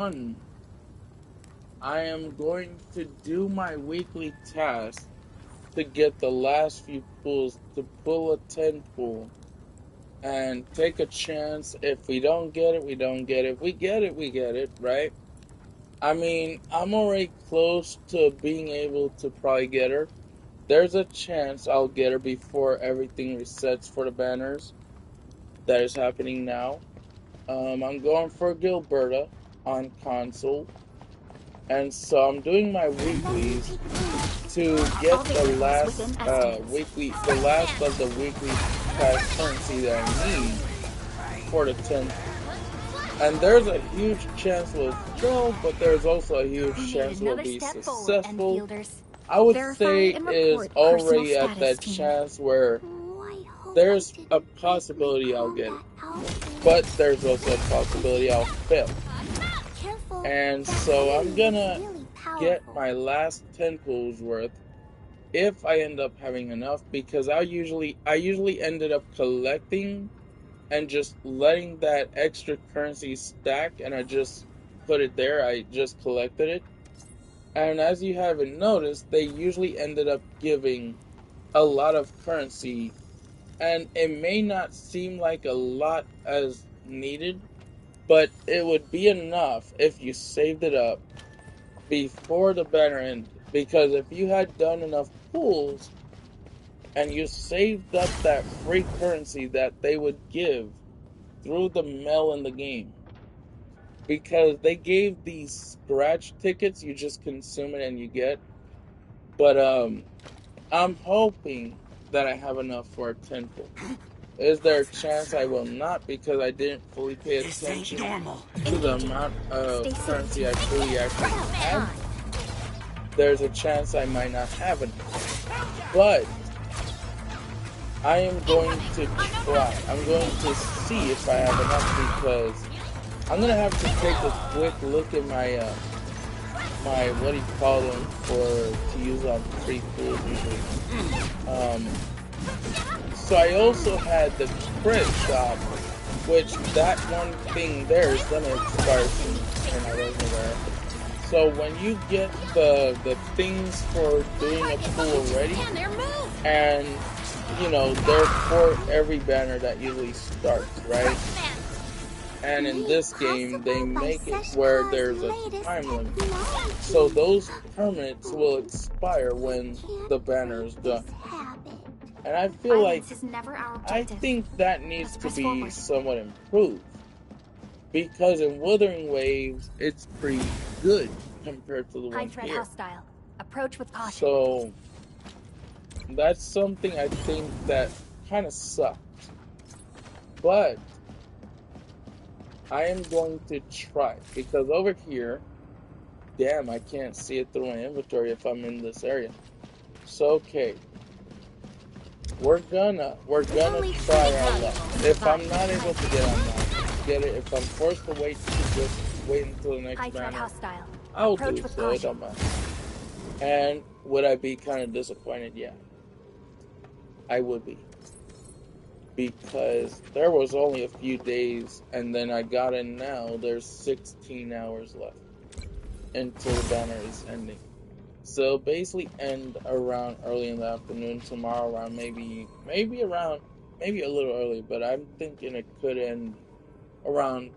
1, I am going to do my weekly task to get the last few pulls to pull a 10 pull and take a chance. If we don't get it, we don't get it. If we get it, we get it, right? I mean, I'm already close to being able to probably get her. There's a chance I'll get her before everything resets for the banners. That is happening now. I'm going for Gilberta on console. And so I'm doing my weeklies to get the last the last of the weekly cash currency that I need for the 10th. And there's a huge chance we'll fail, but there's also a huge chance we'll be successful. I would say is already at that chance where there's a possibility I'll get it, but there's also a possibility I'll fail. And so I'm gonna get my last 10 pulls worth if I end up having enough, because I usually ended up collecting and just letting that extra currency stack, and I just put it there. I just collected it. And as you haven't noticed, they usually ended up giving a lot of currency, and it may not seem like a lot as needed, but it would be enough if you saved it up before the banner ended. Because if you had done enough pulls and you saved up that free currency that they would give through the mail in the game, because they gave these scratch tickets, you just consume it and you get. But I'm hoping that I have enough for a 10 pull. Is there a chance I will not, because I didn't fully pay attention to the amount of currency I fully actually had? There's a chance I might not have enough. But I am going to try. I'm going to see if I have enough, because I'm going to have to take a quick look at my what do you call them to use on free pools usually. So I also had the crit shop, which that one thing there is going to expire soon, and I wasn't aware. So when you get the things for doing a pool already, and they're for every banner that usually starts, right? And in this game, they make it where there's a time limit. So those permits will expire when the banner is done. And I feel like, I think that needs to be somewhat improved. Because in Wuthering Waves, it's pretty good compared to the one here. Approach with caution. So that's something I think that kind of sucks. But I am going to try, because over here, damn, I can't see it through my inventory if I'm in this area. So okay, we're gonna try our luck. If I'm not able to get it. If I'm forced to wait until the next banner, I'll do so. It don't matter. And would I be kind of disappointed? Yeah, I would be. Because there was only a few days, and then I got in now. There's 16 hours left until the banner is ending. So basically end around early in the afternoon tomorrow, around maybe a little early, but I'm thinking it could end around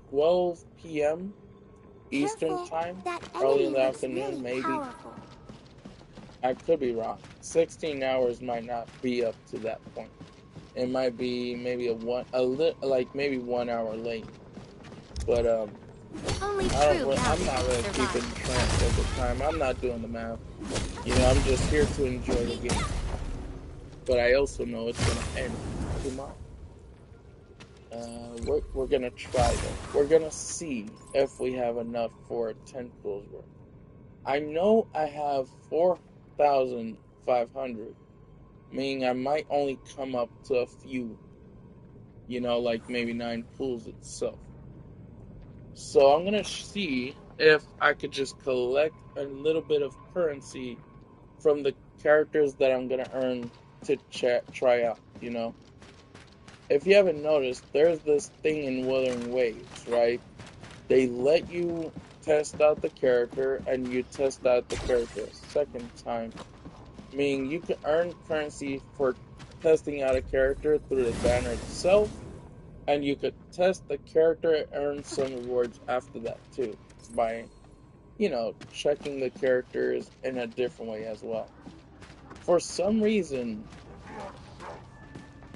12 p.m. Eastern time, early in the afternoon, maybe. I could be wrong. 16 hours might not be up to that point. It might be maybe maybe 1 hour late. But I'm not really keeping track of the time. I'm not doing the math. I'm just here to enjoy the game. But I also know it's gonna end tomorrow. We're gonna try though. We're gonna see if we have enough for 10 pulls worth. I know I have 4,500, meaning I might only come up to a few. Like maybe 9 pulls itself. So I'm gonna see if I could just collect a little bit of currency from the characters that I'm gonna earn to try out. If you haven't noticed, there's this thing in Wuthering Waves, right? They let you test out the character, and you test out the character a second time, meaning you can earn currency for testing out a character through the banner itself, and you could test the character and earn some rewards after that too, by, checking the characters in a different way as well. For some reason,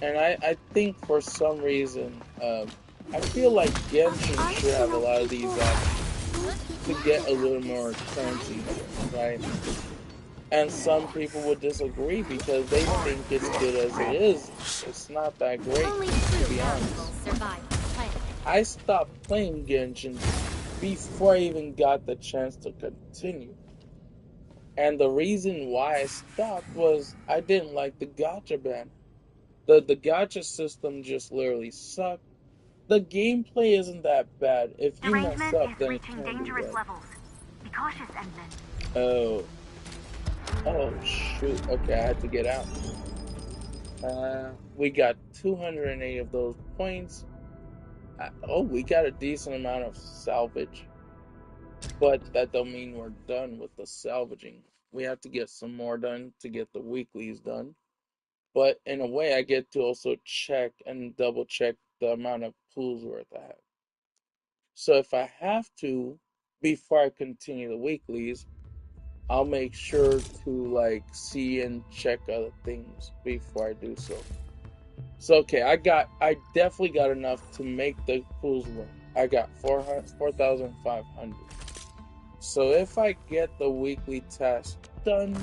and I think for some reason, I feel like Genshin should have a lot of these options to get a little more currency here, right? And some people would disagree because they think it's good as it is. It's not that great, to be honest. I stopped playing Genshin before I even got the chance to continue. And the reason why I stopped was I didn't like the gacha ban. The gacha system just literally sucked. The gameplay isn't that bad. If you mess up, then it can be bad. Be cautious, Ensign. Oh, oh shoot. Okay, I had to get out. We got 280 of those points. Oh, we got a decent amount of salvage. But that don't mean we're done with the salvaging. We have to get some more done to get the weeklies done. But in a way, I get to also check and double check the amount of pools worth I have. So if I have to, before I continue the weeklies, I'll make sure to see and check other things before I do so. So okay, I definitely got enough to make the pools work. I got 4,500. So if I get the weekly task done,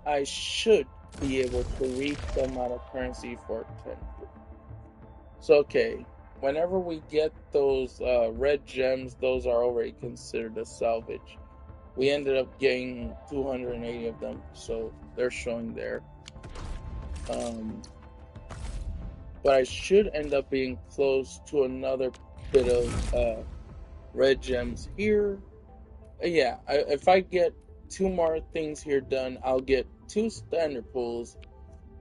I should be able to reach the amount of currency for 10. So okay, whenever we get those red gems, those are already considered a salvage. We ended up getting 280 of them, so they're showing there. But I should end up being close to another bit of red gems here. Yeah, if I get 2 more things here done, I'll get 2 standard pools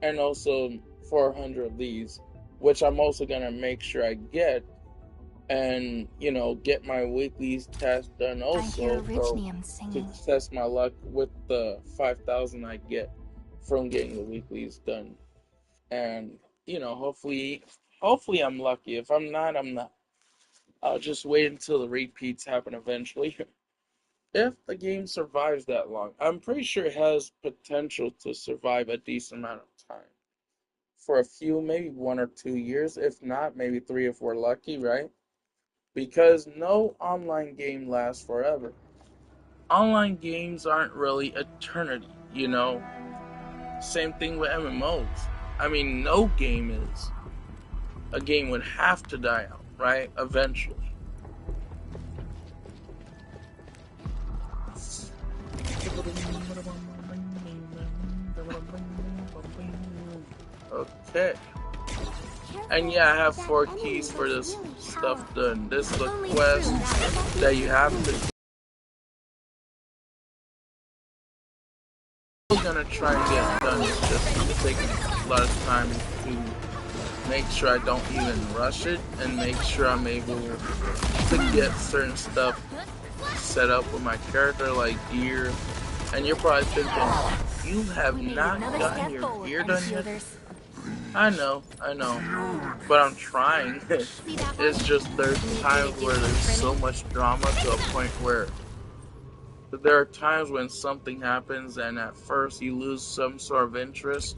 and also 400 of these, which I'm also gonna make sure I get, and get my weekly task done also, so to test my luck with the 5,000 I get from getting the weeklies done. And hopefully I'm lucky. If I'm not, I'm not. I'll just wait until the repeats happen eventually. If the game survives that long, I'm pretty sure it has potential to survive a decent amount of time. For a few, maybe 1 or 2 years. If not, maybe 3 if we're lucky, right? Because no online game lasts forever. Online games aren't really eternity, Same thing with MMOs. I mean, no game is. A game would have to die out, right? Eventually. Okay. And yeah, I have 4 keys for this stuff done. This is a quest that you have to do. I'm gonna try and get it done. It's just taking a lot of time to make sure I don't even rush it and make sure I'm able to get certain stuff set up with my character, like gear. And you're probably thinking, you have not gotten your gear done yet? I know, but I'm trying. It's just there's times where there's so much drama to a point where there are times when something happens and at first you lose some sort of interest.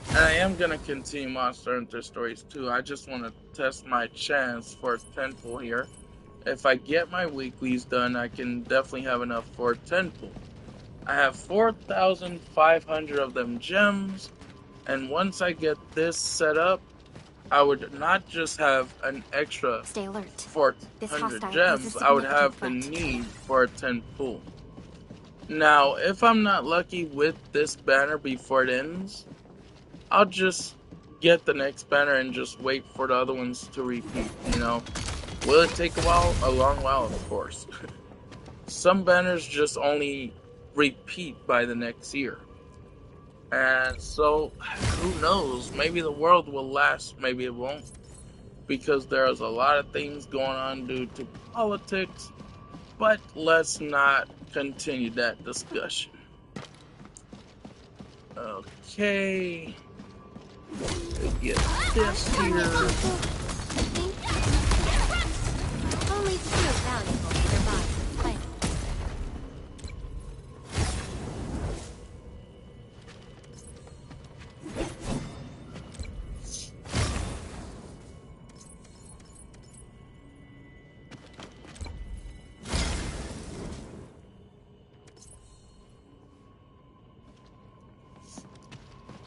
And I am going to continue Monster Hunter Stories too. I just want to test my chance for 10 pool here. If I get my weeklies done, I can definitely have enough for 10 pool. I have 4,500 of them gems. And once I get this set up, I would not just have an extra 400 gems, I would have the need for a 10 pool. Now, if I'm not lucky with this banner before it ends, I'll just get the next banner and just wait for the other ones to repeat, Will it take a while? A long while, of course. Some banners just only repeat by the next year. And so, who knows? Maybe the world will last, maybe it won't. because there's a lot of things going on due to politics, but let's not continue that discussion. Okay, get this here. Only true valuable survive the fight.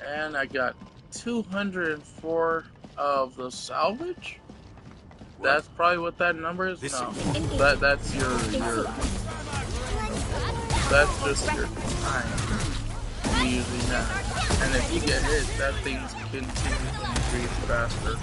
And I got 204 of the salvage. That's probably what that number is. No, that's your that's just your time you usually have. And if you get hit, that thing's continue to increase faster.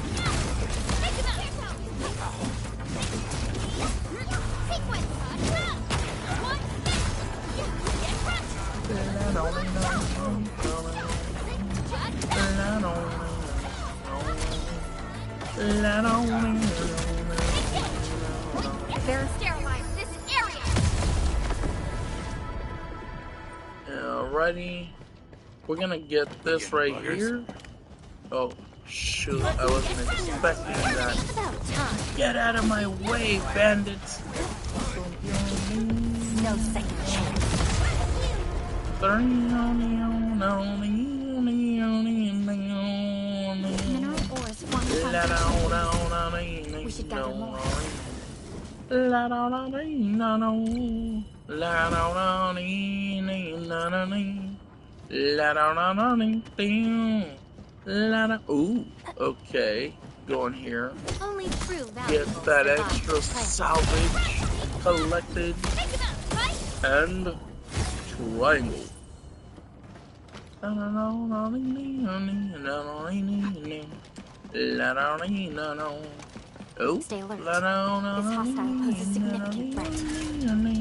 Sterilize this area. Alrighty, we're gonna get this right here. Oh shoot, I wasn't expecting that. About time. Get out of my way, bandits! No second chance. Mineral ores form foundation. We should gather more. Ooh, okay, going here. Only true Get valuable that survive extra the fight. salvage collected and triangle. Oh, Stay alert. This hostile poses significant threat. These minerals make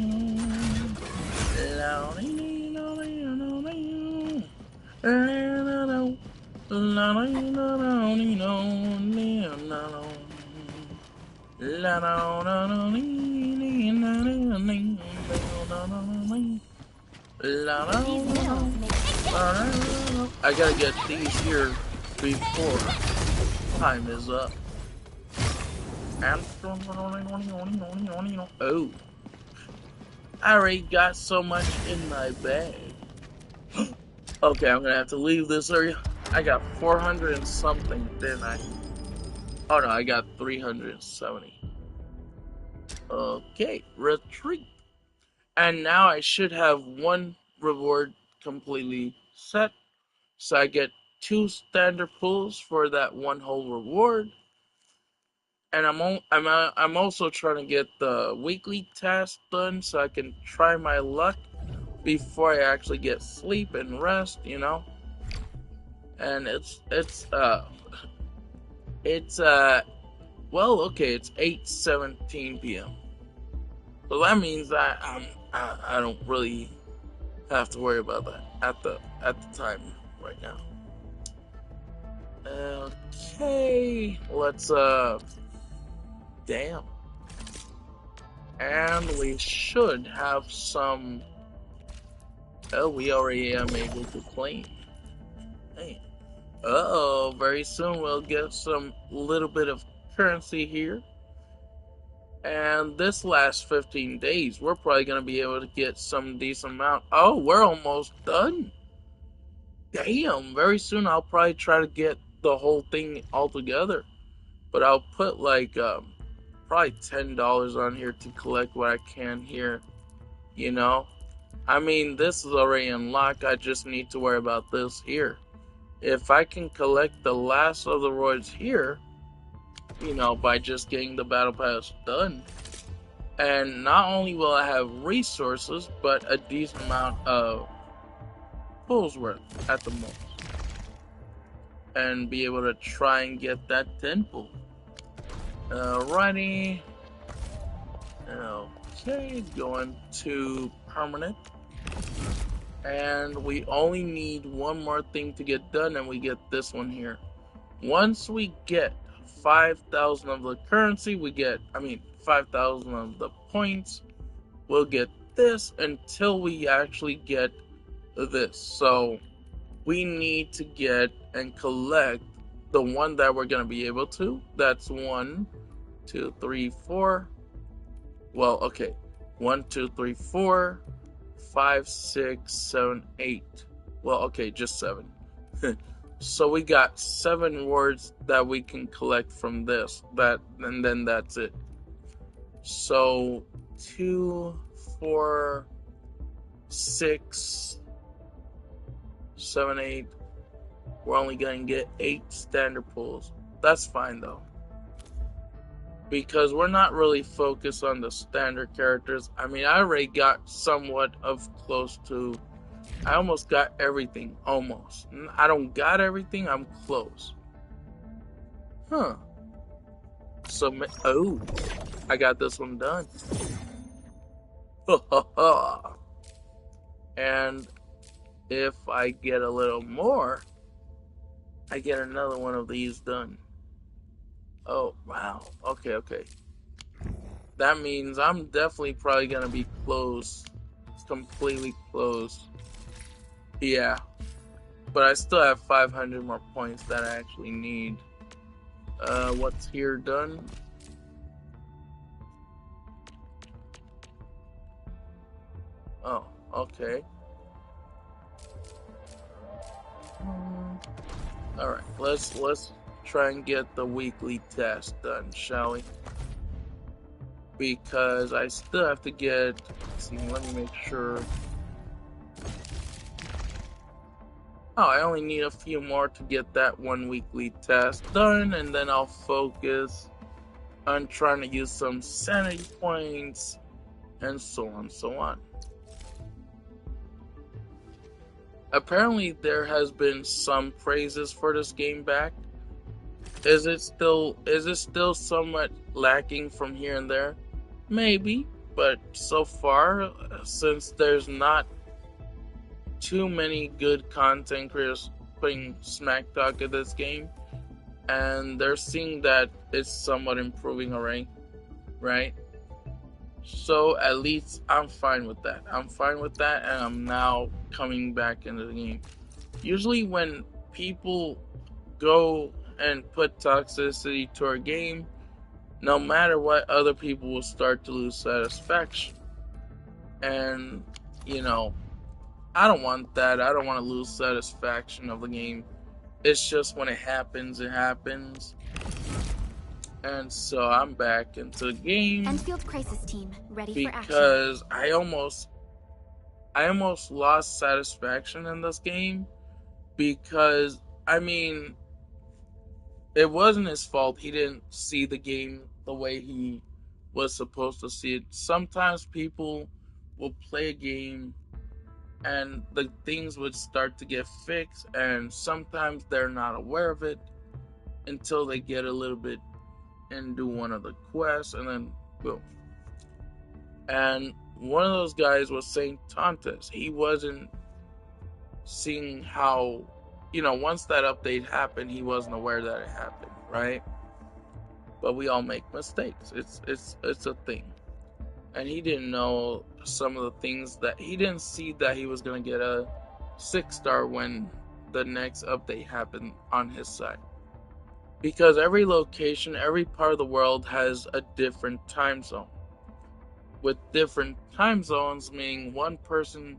I gotta get these here before time is up. And oh, I already got so much in my bag. Okay, I'm gonna have to leave this area. I got 400 and something, didn't I? Oh no, I got 370. Okay, retreat. And now I should have one reward completely set. So I get 2 standard pulls for that one whole reward. And I'm also trying to get the weekly task done so I can try my luck before I actually get sleep and rest, you know. And it's well, okay, it's 8:17 p.m. So that means I don't really have to worry about that at the time right now. Okay, let's damn. And we should have some. Oh, we already am able to claim. Hey. Uh-oh, very soon we'll get some little bit of currency here. And this last 15 days, we're probably going to be able to get some decent amount. Oh, we're almost done. Damn, very soon I'll probably try to get the whole thing all together. But I'll put like probably $10 on here to collect what I can here. You know? I mean, this is already unlocked. I just need to worry about this here. If I can collect the last of the roids here, you know, by just getting the battle pass done, and not only will I have resources, but a decent amount of pulls worth at the most, and be able to try and get that 10 pull. Alrighty. Okay, going to permanent. And we only need one more thing to get done, and we get this one here. Once we get 5,000 of the currency, we get, 5,000 of the points, we'll get this until we actually get this. So we need to get and collect the one that we're going to be able to. That's 1, 2, 3, 4. Well, okay. 1, 2, 3, 4, 5, 6, 7, 8. Well, okay, just 7. So we got 7 words that we can collect from this. And then that's it. So 2, 4, 6, 7, 8. We're only going to get 8 standard pulls. That's fine though, because we're not really focused on the standard characters. I already got somewhat of close to, I almost got everything, almost. I don't got everything, I'm close. So, oh, I got this one done. And if I get a little more, I get another one of these done. Oh, wow. Okay. That means I'm definitely probably gonna be close. Completely close. Yeah. But I still have 500 more points that I actually need. What's here done? Oh, okay. Alright, let's try and get the weekly test done, shall we? Because I still have to get, let's see, let me make sure. Oh, I only need a few more to get that one weekly test done, and then I'll focus on trying to use some sanity points, and so on, so on. Apparently, there has been some praises for this game back. Is it still somewhat lacking from here and there? Maybe, but so far, since there's not too many good content creators putting smack talk at this game, and they're seeing that it's somewhat improving already, right? So at least I'm fine with that. And I'm now coming back into the game. Usually when people go and put toxicity to our game, no matter what, other people will start to lose satisfaction. And, I don't want that. I don't want to lose satisfaction of the game. It's just when it happens, it happens. And so I'm back into the game. Enfield Crisis Team, ready for action. Because I almost lost satisfaction in this game. Because, it wasn't his fault. He didn't see the game the way he was supposed to see it. Sometimes people will play a game and the things would start to get fixed, and sometimes they're not aware of it until they get a little bit and do one of the quests, and then boom. And one of those guys was Saint Tontes. He wasn't seeing how, once that update happened, he wasn't aware that it happened, right? But we all make mistakes. It's a thing. And he didn't know some of the things that he didn't see, that he was going to get a 6-star when the next update happened on his side. Because every location, every part of the world has a different time zone. With different time zones, meaning one person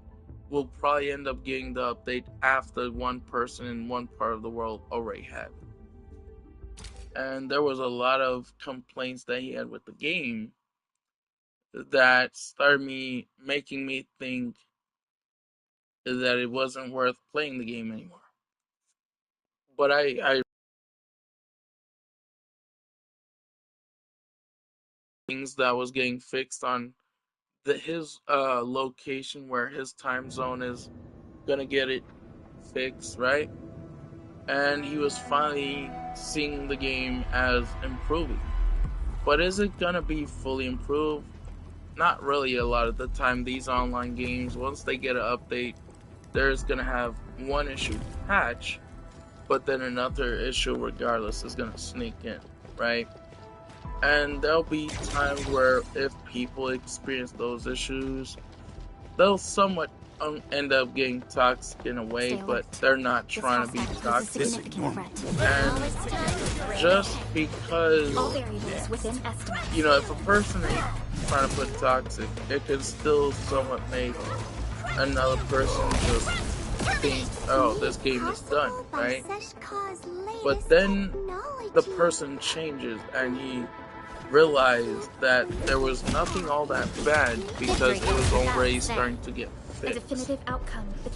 will probably end up getting the update after one person in one part of the world already had it. And there was a lot of complaints that he had with the game that started making me think that it wasn't worth playing the game anymore. But I things that was getting fixed on his location where his time zone is gonna get it fixed, right? And he was finally seeing the game as improving. But is it gonna be fully improved? Not really. A lot of the time, these online games, once they get an update, there's gonna have one issue patch, but then another issue regardless is gonna sneak in. right? And there'll be times where if people experience those issues, they'll somewhat end up getting toxic in a way, but they're not trying to be toxic. And just because, you know, if a person ain't trying to put toxic, it can still somewhat make another person just think, oh, this game is done, right? But then the person changes and he realized that there was nothing all that bad because it was already starting to get fixed.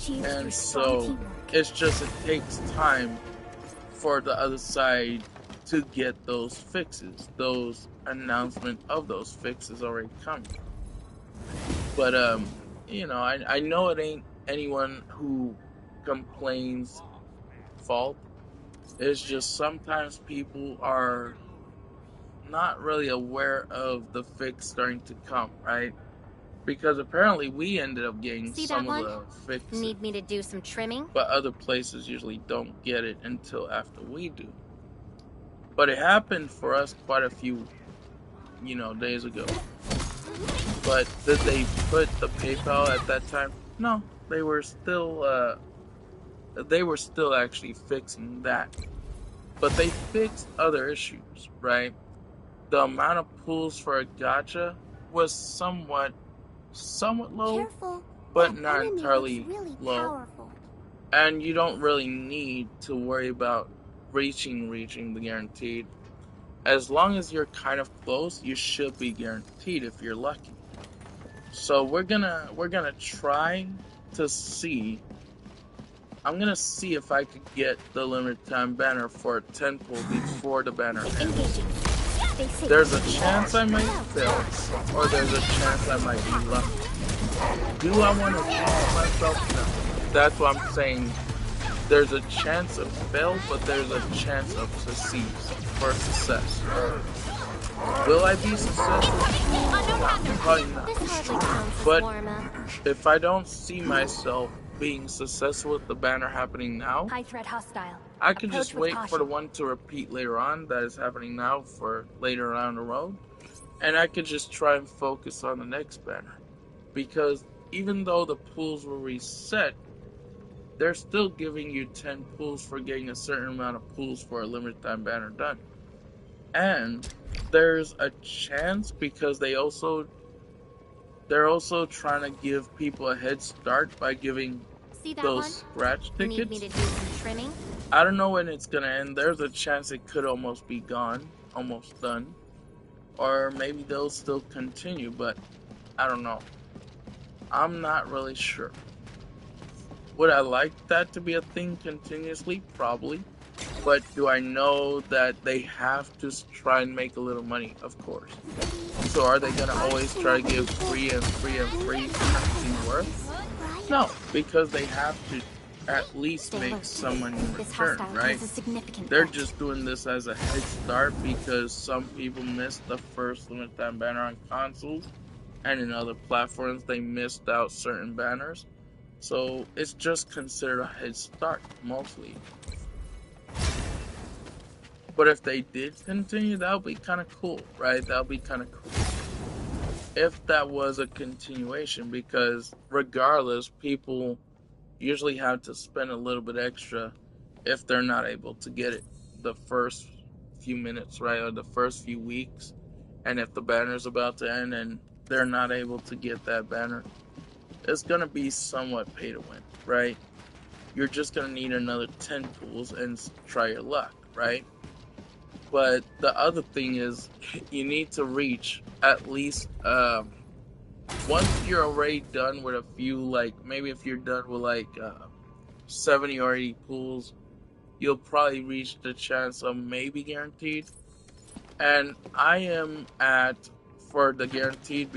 And so it's just, it takes time for the other side to get those fixes, those announcement of those fixes already coming. But you know, I know it ain't anyone who complains fault. It's just sometimes people are not really aware of the fix starting to come, right? Because apparently we ended up getting some of the fixes. Need me to do some trimming? But other places usually don't get it until after we do. But it happened for us quite a few, you know, days ago. But did they put the PayPal at that time? No, they were still actually fixing that. But they fixed other issues, right? The amount of pulls for a gacha was somewhat low, but not entirely low. And you don't really need to worry about reaching the guaranteed. As long as you're kind of close, you should be guaranteed if you're lucky. So we're gonna try to see. I'm gonna see if I could get the limited time banner for a 10 pull before the banner ends. There's a chance I might fail, or there's a chance I might be lucky. Do I want to jinx myself? No. That's what I'm saying. There's a chance of fail, but there's a chance of success. Will I be successful? No, probably not. But if I don't see myself being successful with the banner happening now, I could just wait for the one to repeat later on that is happening now for later on the road, and I could just try and focus on the next banner. Because even though the pools were reset, they're still giving you 10 pools for getting a certain amount of pools for a limited time banner done. And there's a chance, because they're also trying to give people a head start by giving those scratch tickets. I don't know when it's gonna end. There's a chance it could almost be gone, almost done. Or maybe they'll still continue, but I don't know. I'm not really sure. Would I like that to be a thing continuously? Probably. But do I know that they have to try and make a little money? Of course. So are they gonna always try to give free to something worth? No, because they have to at least make some money in return, right? They're just doing this as a head start because some people missed the first limited time banner on consoles, and in other platforms they missed out certain banners. So it's just considered a head start, mostly. But if they did continue, that would be kind of cool, right? That would be kind of cool if that was a continuation, because regardless, people usually have to spend a little bit extra if they're not able to get it the first few minutes, right? Or the first few weeks. And if the banner's about to end and they're not able to get that banner, it's going to be somewhat pay to win, right? You're just going to need another 10 pools and try your luck, right? But the other thing is, you need to reach at least, once you're already done with a few, like, maybe if you're done with, like, 70 or 80 pools, you'll probably reach the chance of maybe guaranteed. And I am at, before the guaranteed,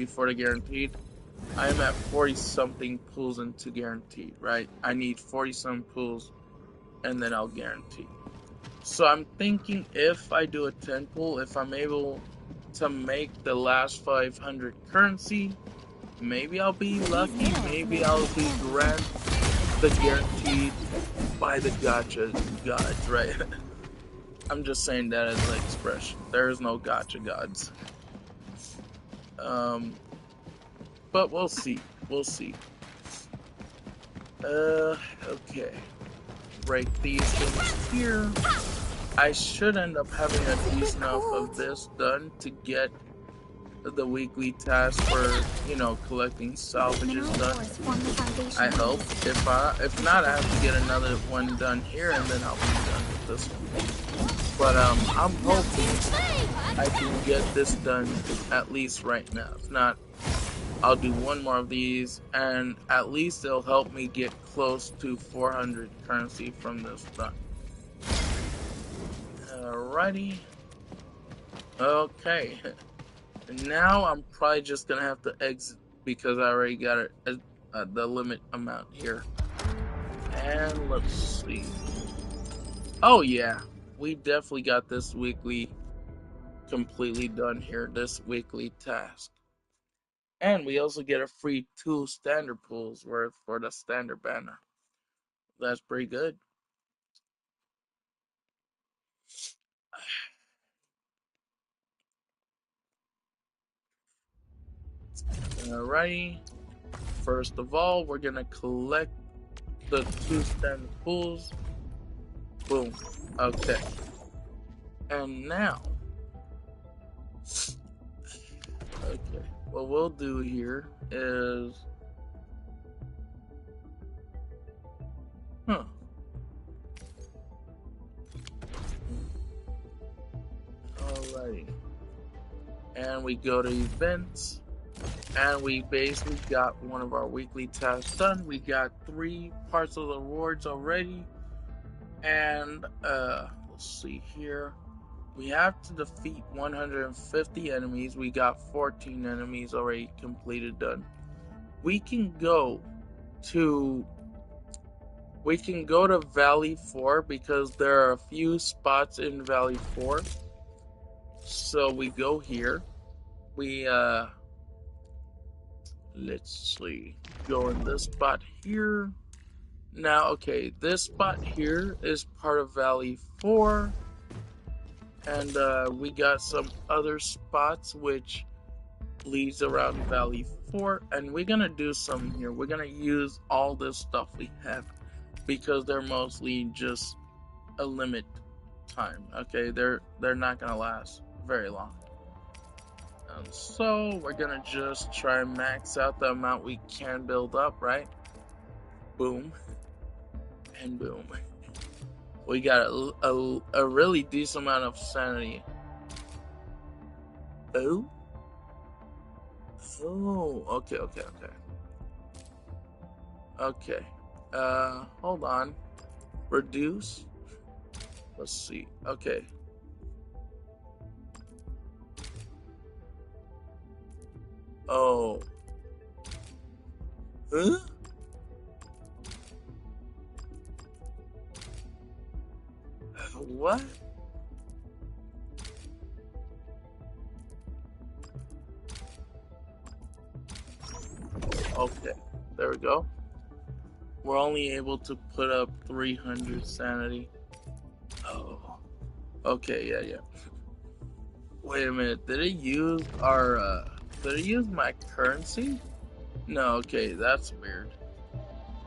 I am at 40-something pools into guaranteed, right? I need 40-some pools, and then I'll guarantee. So I'm thinking if I do a 10 pool, if I'm able to make the last 500 currency, maybe I'll be lucky, maybe I'll be granted the guaranteed by the gacha gods, right? I'm just saying that as an expression. There is no gotcha gods. But we'll see. We'll see. Okay. Break these things here. I should end up having a decent enough of this done to get the weekly task for, you know, collecting salvages done. I hope. If not, I have to get another one done here, and then I'll be done with this one. But I'm hoping I can get this done at least right now. If not, I'll do one more of these, and at least it'll help me get close to 400 currency from this done. Alrighty. Okay. Now I'm probably just gonna have to exit because I already got the limit amount here. And let's see. Oh yeah, we definitely got this weekly completely done here, this weekly task. And we also get a free 2 standard pools worth for the standard banner. That's pretty good. Alrighty. First of all, we're gonna collect the 2 standard pools. Boom. Okay. And now, okay, what we'll do here is, alrighty. And we go to events, and we basically got one of our weekly tasks done. We got 3 parts of the rewards already. And let's see here. We have to defeat 150 enemies. We got 14 enemies already completed done. We can go to Valley 4 because there are a few spots in Valley 4. So we go here. We let's see. Go in this spot here. Now, okay, this spot here is part of Valley 4. And we got some other spots which leads around Valley 4, and we're gonna do some here. We're gonna use all this stuff we have because they're mostly just a limit time. Okay, they're not gonna last very long. And so we're gonna just try and max out the amount we can build up, right? Boom and boom. We got a really decent amount of sanity. Oh, okay. Okay, hold on. Reduce. Let's see. Okay. Oh. Huh? What? Okay, there we go. We're only able to put up 300 sanity. Oh. Okay, yeah. Wait a minute, did it use our, did it use my currency? No, okay, that's weird.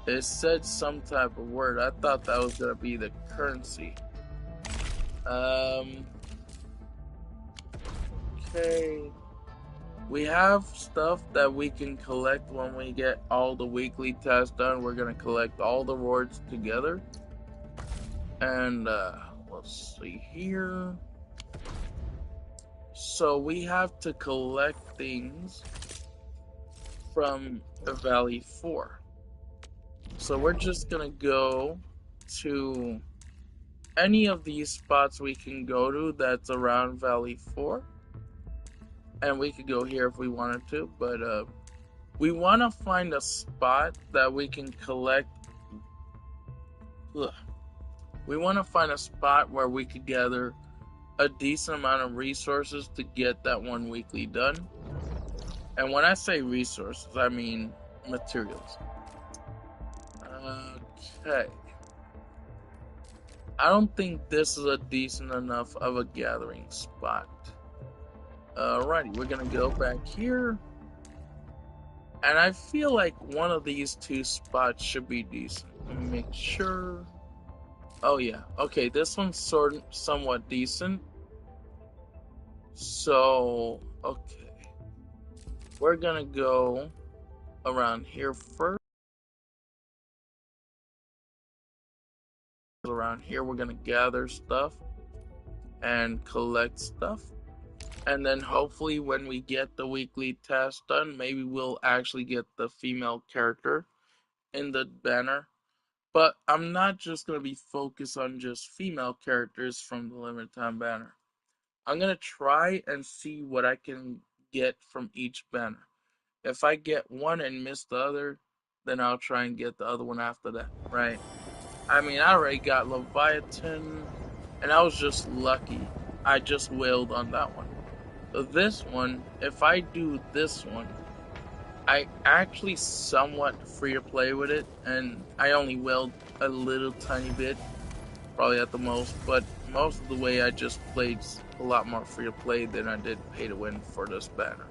It said some type of word. I thought that was gonna be the currency. Okay. We have stuff that we can collect when we get all the weekly tasks done. We're gonna collect all the rewards together. And let's see here. So we have to collect things from Valley 4. So we're just gonna go to any of these spots we can go to that's around Valley 4. And we could go here if we wanted to, but we want to find a spot that we can collect. We want to find a spot where we could gather a decent amount of resources to get that one weekly done. And when I say resources, I mean materials. Okay. I don't think this is a decent enough of a gathering spot. Alrighty, we're gonna go back here. And I feel like one of these two spots should be decent. Let me make sure. Oh yeah, okay, this one's somewhat decent. So, okay. We're gonna go around here first. Around here, we're gonna gather stuff and collect stuff. And then hopefully when we get the weekly task done, maybe we'll actually get the female character in the banner. But I'm not just going to be focused on just female characters from the limited time banner. I'm going to try and see what I can get from each banner. If I get one and miss the other, then I'll try and get the other one after that, right? I mean, I already got Leviathan, and I was just lucky. I just wailed on that one. So this one, if I do this one, I actually somewhat free to play with it, and I only wailed a little tiny bit, probably at the most, but most of the way I just played a lot more free to play than I did pay to win for this banner.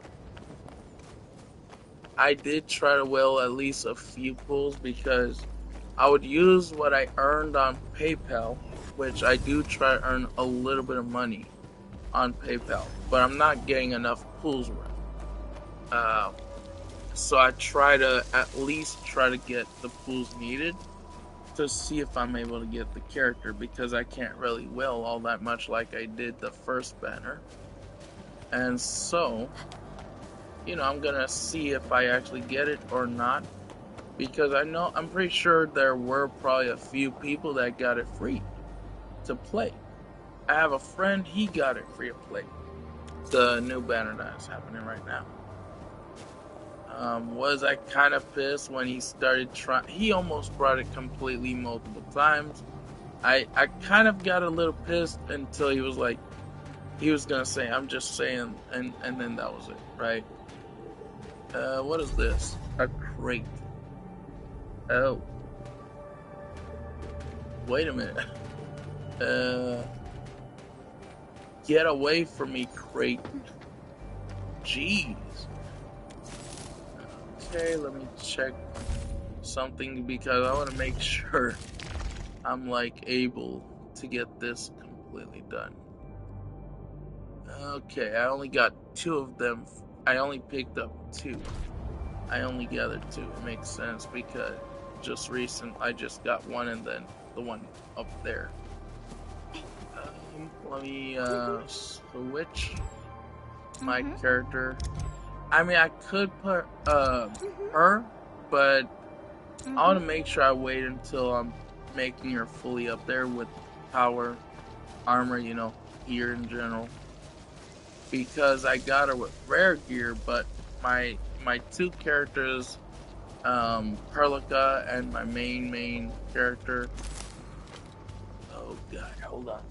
I did try to wail at least a few pulls because I would use what I earned on PayPal, which I do try to earn a little bit of money on PayPal, but I'm not getting enough pulls worth. So I try to at least try to get the pulls needed to see if I'm able to get the character, because I can't really wail all that much like I did the first banner. And so, you know, I'm gonna see if I actually get it or not, because I'm pretty sure there were probably a few people that got it free to play. I have a friend, he got it free to play. The new banner that is happening right now. Was I kind of pissed when he started trying? He almost brought it completely multiple times. I kind of got a little pissed until he was like, he was gonna say, "I'm just saying," and then that was it, right? What is this? A crate. Oh. Wait a minute. Get away from me, crate. Jeez. Okay, let me check something because I want to make sure I'm like able to get this completely done. Okay, I only got 2 of them. I only picked up 2. I only gathered 2. It makes sense because I just got 1 and then the one up there. Let me switch my character. I mean, I could put her, but I want to make sure I wait until I'm making her fully up there with power, armor, you know, gear in general. Because I got her with rare gear, but my 2 characters, Perlica and my main character. Oh god, hold on.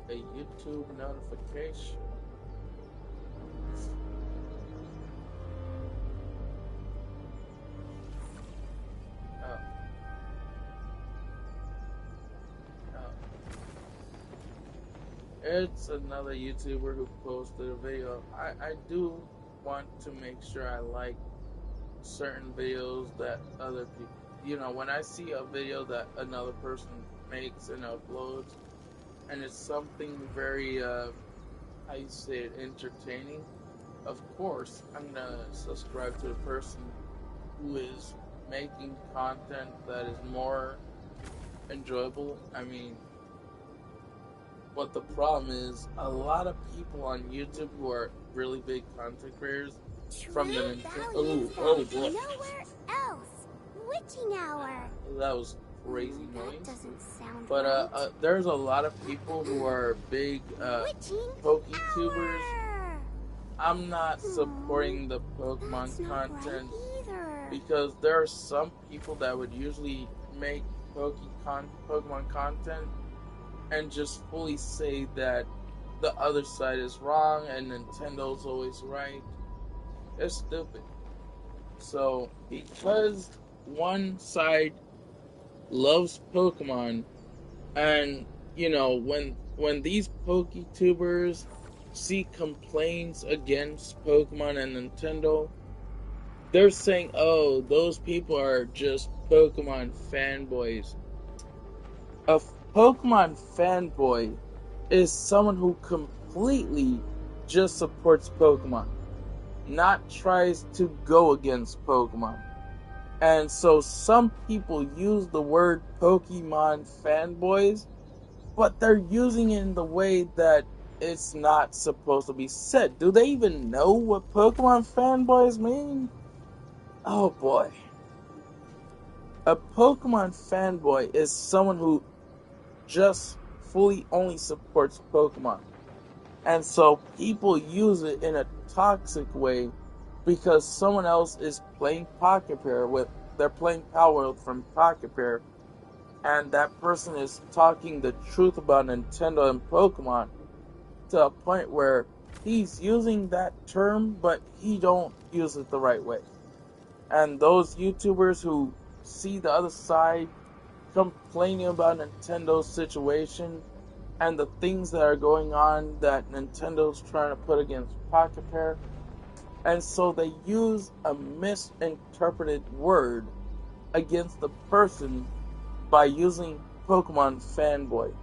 A YouTube notification. It's another YouTuber who posted a video. I do want to make sure I like certain videos that other people, you know, when I see a video that another person makes and uploads, and it's something very, how you say it, entertaining, of course, I'm gonna subscribe to the person who is making content that is more enjoyable. I mean, but the problem is, a lot of people on YouTube who are really big content creators from the Nintendo. Oh boy. Nowhere else. Witching hour. That was crazy noise. Doesn't sound but right. there's a lot of people who are big PokeTubers. I'm not supporting the Pokemon content because there are some people that would usually make Pokemon content and just fully say that the other side is wrong and Nintendo's always right. It's stupid. So, because one side loves Pokemon, and you know, when these PokeTubers see complaints against Pokemon and Nintendo, they're saying, "Oh, those people are just Pokemon fanboys." A Pokemon fanboy is someone who completely just supports Pokemon, not tries to go against Pokemon. And so some people use the word Pokemon fanboys, but they're using it in the way that it's not supposed to be said. Do they even know what Pokemon fanboys mean? Oh boy. A Pokemon fanboy is someone who just fully only supports Pokemon. And so people use it in a toxic way because someone else is playing Pocket Pair with, they're playing Palworld from Pocket Pair, and that person is talking the truth about Nintendo and Pokemon to a point where he's using that term, but he don't use it the right way. And those YouTubers who see the other side complaining about Nintendo's situation and the things that are going on that Nintendo's trying to put against Pocket Pair, and so they use a misinterpreted word against the person by using Pokemon fanboy.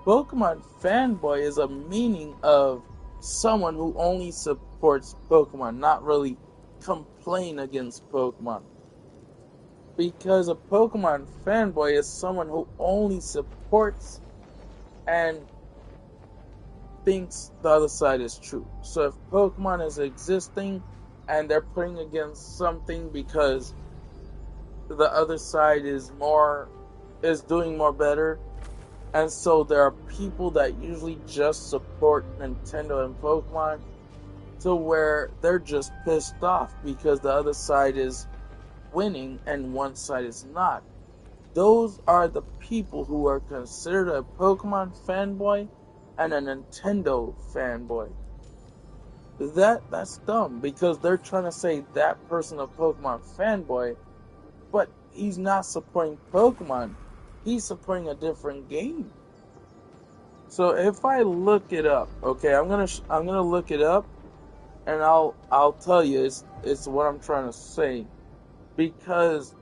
Pokemon fanboy is a meaning of someone who only supports Pokemon, not really complain against Pokemon. Because a Pokemon fanboy is someone who only supports and thinks the other side is true. So if Pokemon is existing and they're putting against something because the other side is doing more better, and so there are people that usually just support Nintendo and Pokemon to where they're just pissed off because the other side is winning and one side is not. Those are the people who are considered a Pokemon fanboy and a Nintendo fanboy. That's dumb because they're trying to say that person a Pokemon fanboy, but he's not supporting Pokemon. He's supporting a different game. So if I look it up, okay, I'm gonna look it up, and I'll tell you it's what I'm trying to say, because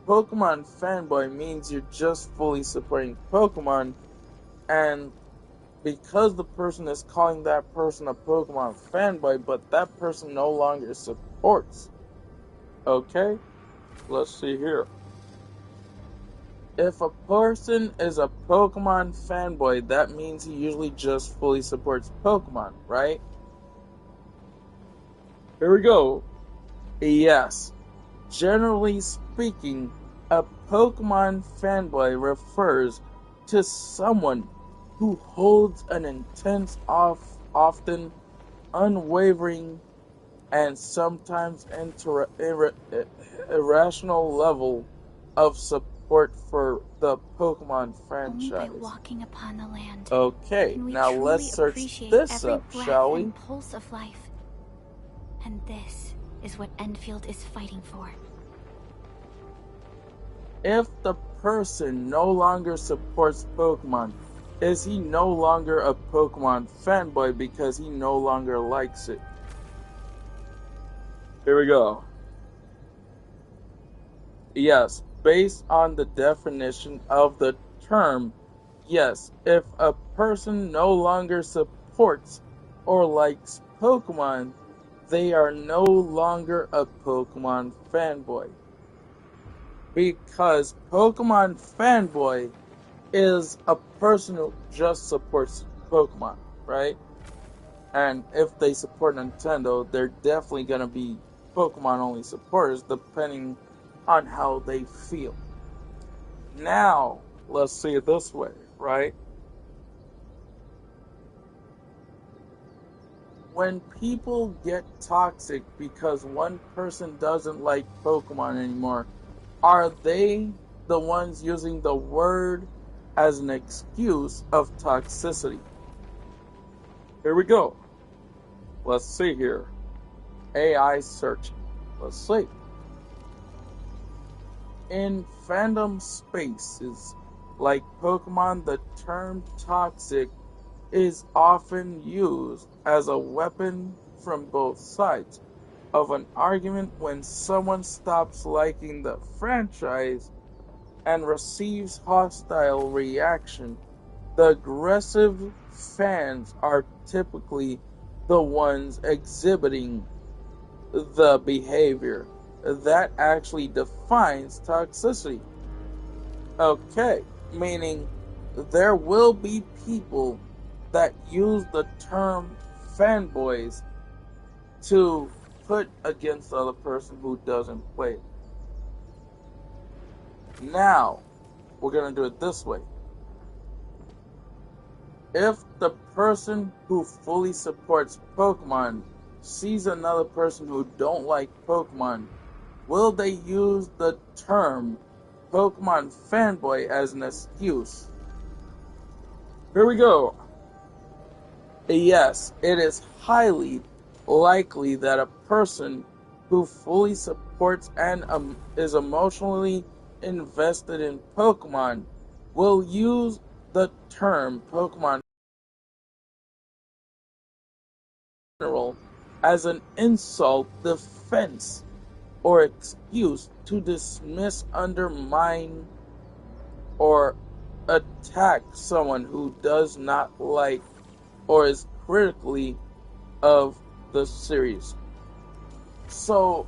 Pokemon fanboy means you're just fully supporting Pokemon, and because the person is calling that person a Pokemon fanboy, but that person no longer supports. Okay? Let's see here. If a person is a Pokemon fanboy, that means he usually just fully supports Pokemon, right? Here we go. Yes. Generally speaking, a Pokemon fanboy refers to someone who holds an intense, often unwavering, and sometimes irrational level of support for the Pokemon franchise. Only by walking upon the land. Okay, now let's search this up, shall we? And pulse of life. And this is what Enfield is fighting for. If the person no longer supports Pokemon, is he no longer a Pokemon fanboy because he no longer likes it? Here we go. Yes, based on the definition of the term, yes, if a person no longer supports or likes Pokemon, they are no longer a Pokemon fanboy. Because Pokemon fanboy is a person who just supports Pokemon, right? And if they support Nintendo, they're definitely going to be Pokemon only supporters, depending on how they feel. Now, let's see it this way, right? When people get toxic because one person doesn't like Pokemon anymore, are they the ones using the word as an excuse of toxicity? Here we go. Let's see here. AI searching. Let's see. In fandom spaces like Pokemon, the term toxic is often used as a weapon from both sides of an argument when someone stops liking the franchise and receives hostile reaction. The aggressive fans are typically the ones exhibiting the behavior that actually defines toxicity. Okay, meaning there will be people that use the term fanboys to put against the other person who doesn't play it. Now, we're going to do it this way. If the person who fully supports Pokemon sees another person who don't like Pokemon, will they use the term Pokemon fanboy as an excuse? Here we go. Yes, it is highly likely that a person who fully supports and is emotionally invested in Pokemon will use the term Pokemon general as an insult, defense, or excuse to dismiss, undermine, or attack someone who does not like or is critically of the series. So,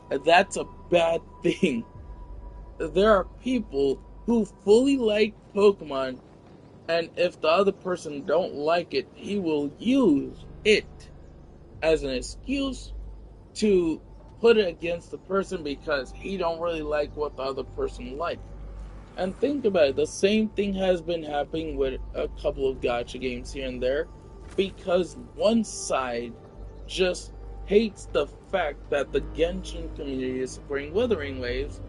that's a bad thing. There are people who fully like Pokemon, and if the other person don't like it, he will use it as an excuse to put it against the person because he don't really like what the other person likes. And think about it, the same thing has been happening with a couple of gacha games here and there, because one side just hates the fact that the Genshin community is supporting Wuthering Waves,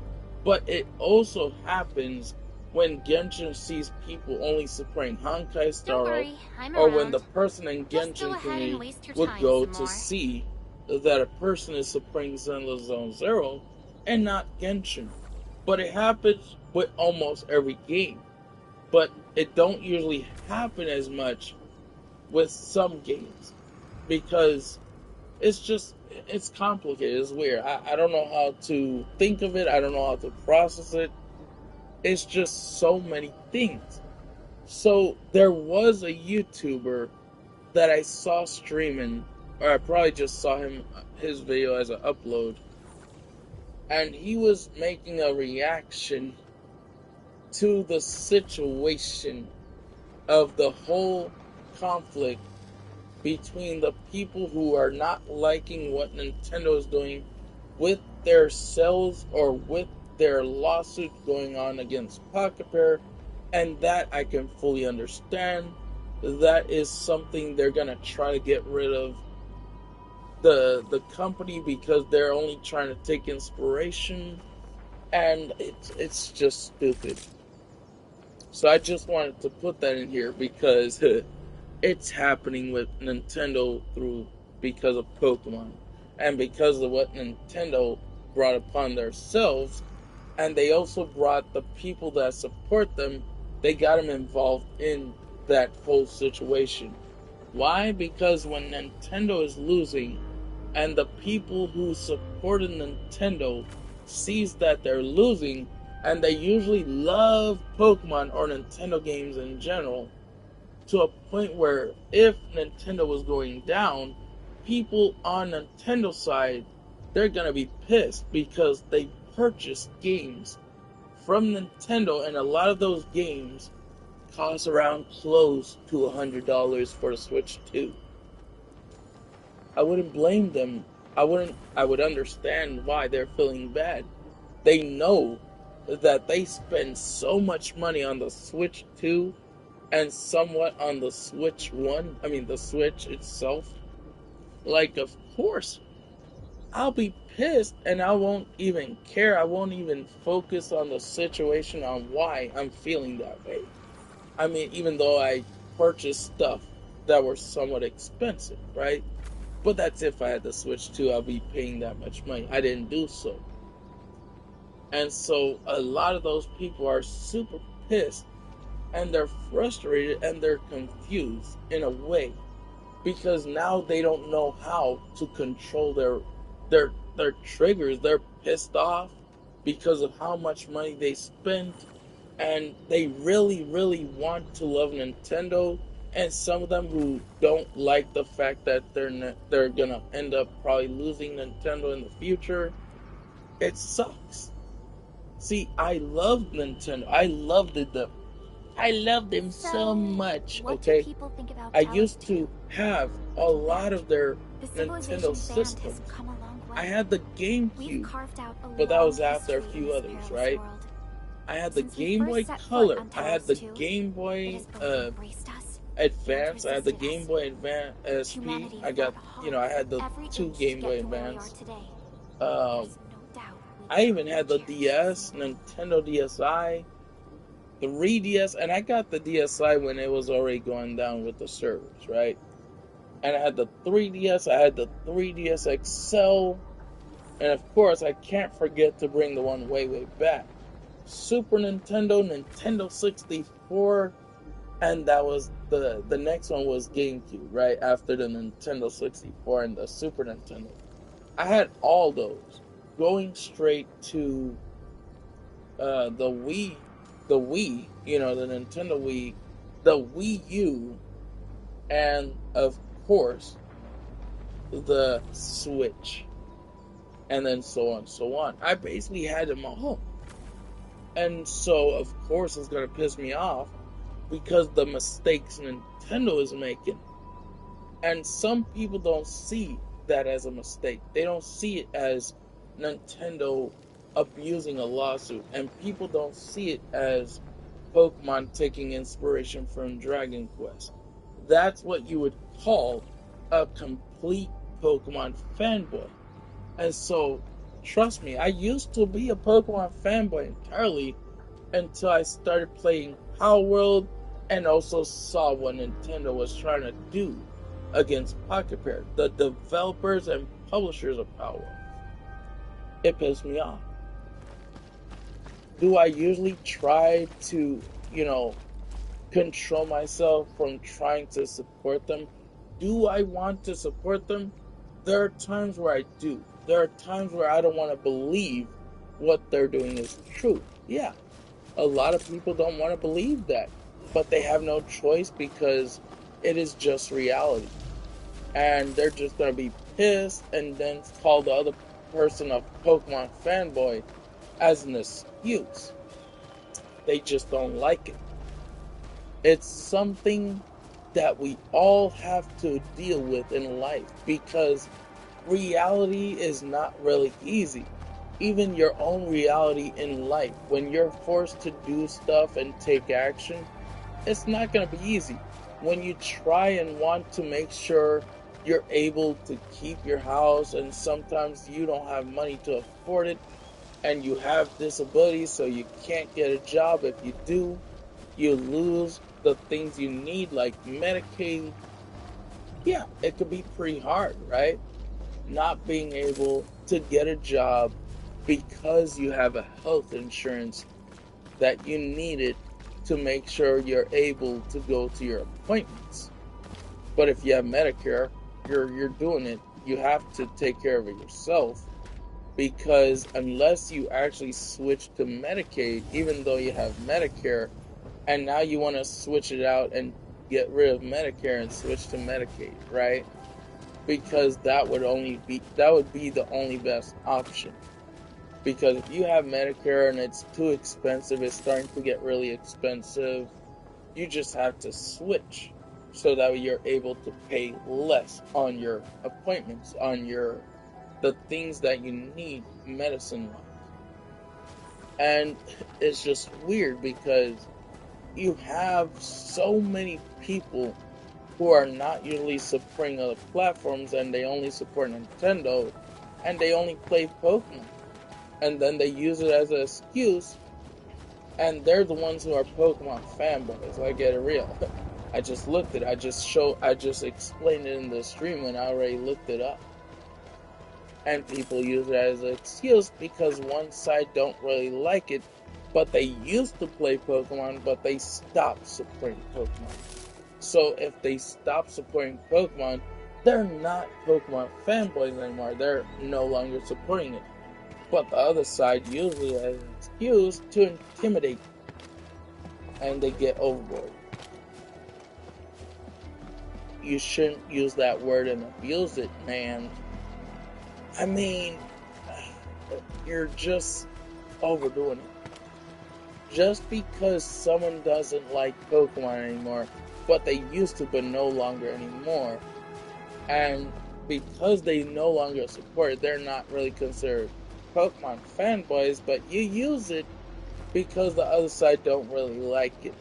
but it also happens when Genshin sees people only supporting Honkai Star Rail, or when the person in Genshin community would go to see that a person is supporting Zenless Zone Zero and not Genshin. But it happens with almost every game. But it don't usually happen as much with some games, because it's complicated, it's weird. I don't know how to think of it, I don't know how to process it. It's just so many things. So there was a YouTuber that I saw streaming, or I probably just saw his video as an upload, and he was making a reaction to the situation of the whole conflict between the people who are not liking what Nintendo is doing with their sales or with their lawsuit going on against Pocket Pair, and that I can fully understand. That is something they're gonna try to get rid of the company because they're only trying to take inspiration, and it's just stupid. So I just wanted to put that in here because it's happening with Nintendo because of Pokemon and because of what Nintendo brought upon themselves, and they also brought the people that support them. They got them involved in that whole situation. Why? Because when Nintendo is losing and the people who supported Nintendo sees that they're losing, and they usually love Pokemon or Nintendo games in general, to a point where if Nintendo was going down, people on Nintendo side, they're gonna be pissed because they purchased games from Nintendo, and a lot of those games cost around close to $100 for the Switch 2. I wouldn't blame them. I would understand why they're feeling bad. They know that they spend so much money on the Switch 2 and somewhat on the Switch 1, the Switch itself. Like, of course, I'll be pissed and I won't even care. I won't even focus on the situation, on why I'm feeling that way. Even though I purchased stuff that were somewhat expensive, right? But that's if I had the Switch 2, I'll be paying that much money. I didn't do so. And so a lot of those people are super pissed and they're frustrated and they're confused in a way because now they don't know how to control their triggers. They're pissed off because of how much money they spent, and they really, really want to love Nintendo. And some of them who don't like the fact that they're gonna end up probably losing Nintendo in the future, it sucks. See, I loved Nintendo. I loved it. I loved them so much. What do Okay, people think about I Talos used 2? to have a lot of their The Nintendo Civilization band systems. has come a long way. I had the We've GameCube, carved out a but that long was after a history few in others, this right? perilous world. I had the Since we Game first Boy set foot Color. on I had Talos the 2, Game it Boy has both embraced us Advance. I had the resisted Game us. Boy Advance SP. Humanity I got, fought I had the hard every 2 inch to Game get Boy to where we are Advance. today. Um, There's no doubt we I even had the cherish DS, this moment. Nintendo DSi, 3DS, and I got the DSi when it was already going down with the servers, right? And I had the 3DS, I had the 3DS XL, and of course, I can't forget to bring the one way, way back. Super Nintendo, Nintendo 64, and that was the next one was GameCube, right after the Nintendo 64 and the Super Nintendo. I had all those going straight to the Wii, the Nintendo Wii, the Wii U, and of course the Switch, and then so on and so on. I basically had them all. And so, of course, it's going to piss me off because the mistakes Nintendo is making. And some people don't see that as a mistake. They don't see it as Nintendo abusing a lawsuit. And people don't see it as Pokemon taking inspiration from Dragon Quest. That's what you would call a complete Pokemon fanboy. And so, trust me, I used to be a Pokemon fanboy entirely until I started playing Power World and also saw what Nintendo was trying to do against Pocket Pair, the developers and publishers of Power World. It pissed me off. Do I usually try to, control myself from trying to support them? Do I want to support them? There are times where I do. There are times where I don't want to believe what they're doing is true. Yeah, a lot of people don't want to believe that, but they have no choice because it is just reality. And they're just going to be pissed and then call the other person a Pokemon fanboy as an excuse. They just don't like it. It's something that we all have to deal with in life because reality is not really easy. Even your own reality in life, when you're forced to do stuff and take action, it's not going to be easy. When you try and want to make sure you're able to keep your house and sometimes you don't have money to afford it and you have disabilities so you can't get a job. If you do, you lose the things you need like Medicaid. Yeah, it could be pretty hard, right? Not being able to get a job because you have a health insurance that you needed to make sure you're able to go to your appointments. But if you have Medicare, you're doing it. You have to take care of it yourself because unless you actually switch to Medicaid, even though you have Medicare, and now you want to switch it out and get rid of Medicare and switch to Medicaid, right? Because that would be the only best option. Because if you have Medicare and it's too expensive, it's starting to get really expensive, you just have to switch so that you're able to pay less on your appointments, on the things that you need medicine-wise. And it's just weird because you have so many people who are not usually supporting other platforms and they only support Nintendo and they only play Pokemon. And then they use it as an excuse, and they're the ones who are Pokemon fanboys. I get it real. I just looked it. I just explained it in the stream when I already looked it up. and people use it as an excuse because one side don't really like it, but they used to play Pokemon, but they stopped supporting Pokemon. So if they stop supporting Pokemon, they're not Pokemon fanboys anymore. They're no longer supporting it. But the other side uses it as an excuse to intimidate, and they get overboard. You shouldn't use that word and abuse it, man. I mean, you're just overdoing it. Just because someone doesn't like Pokemon anymore, but they used to, but no longer anymore, and because they no longer support it, they're not really considered Pokemon fanboys, but you use it because the other side don't really like it.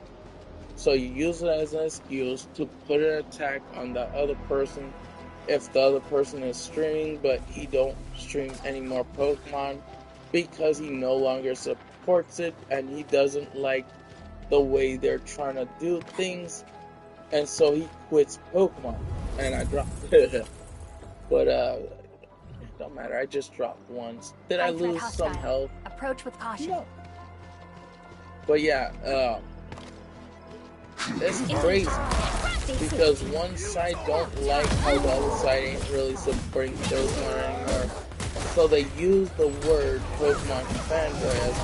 So you use it as an excuse to put an attack on the other person. If the other person is streaming, but he don't stream any more Pokemon because he no longer supports it and he doesn't like the way they're trying to do things, and so he quits Pokemon. And I dropped it. But it don't matter, I just dropped once. Did I lose some health? Approach with caution. No. But yeah, it's crazy because one side don't like how the other side ain't really supporting Pokemon anymore, so they use the word Pokemon fanboy as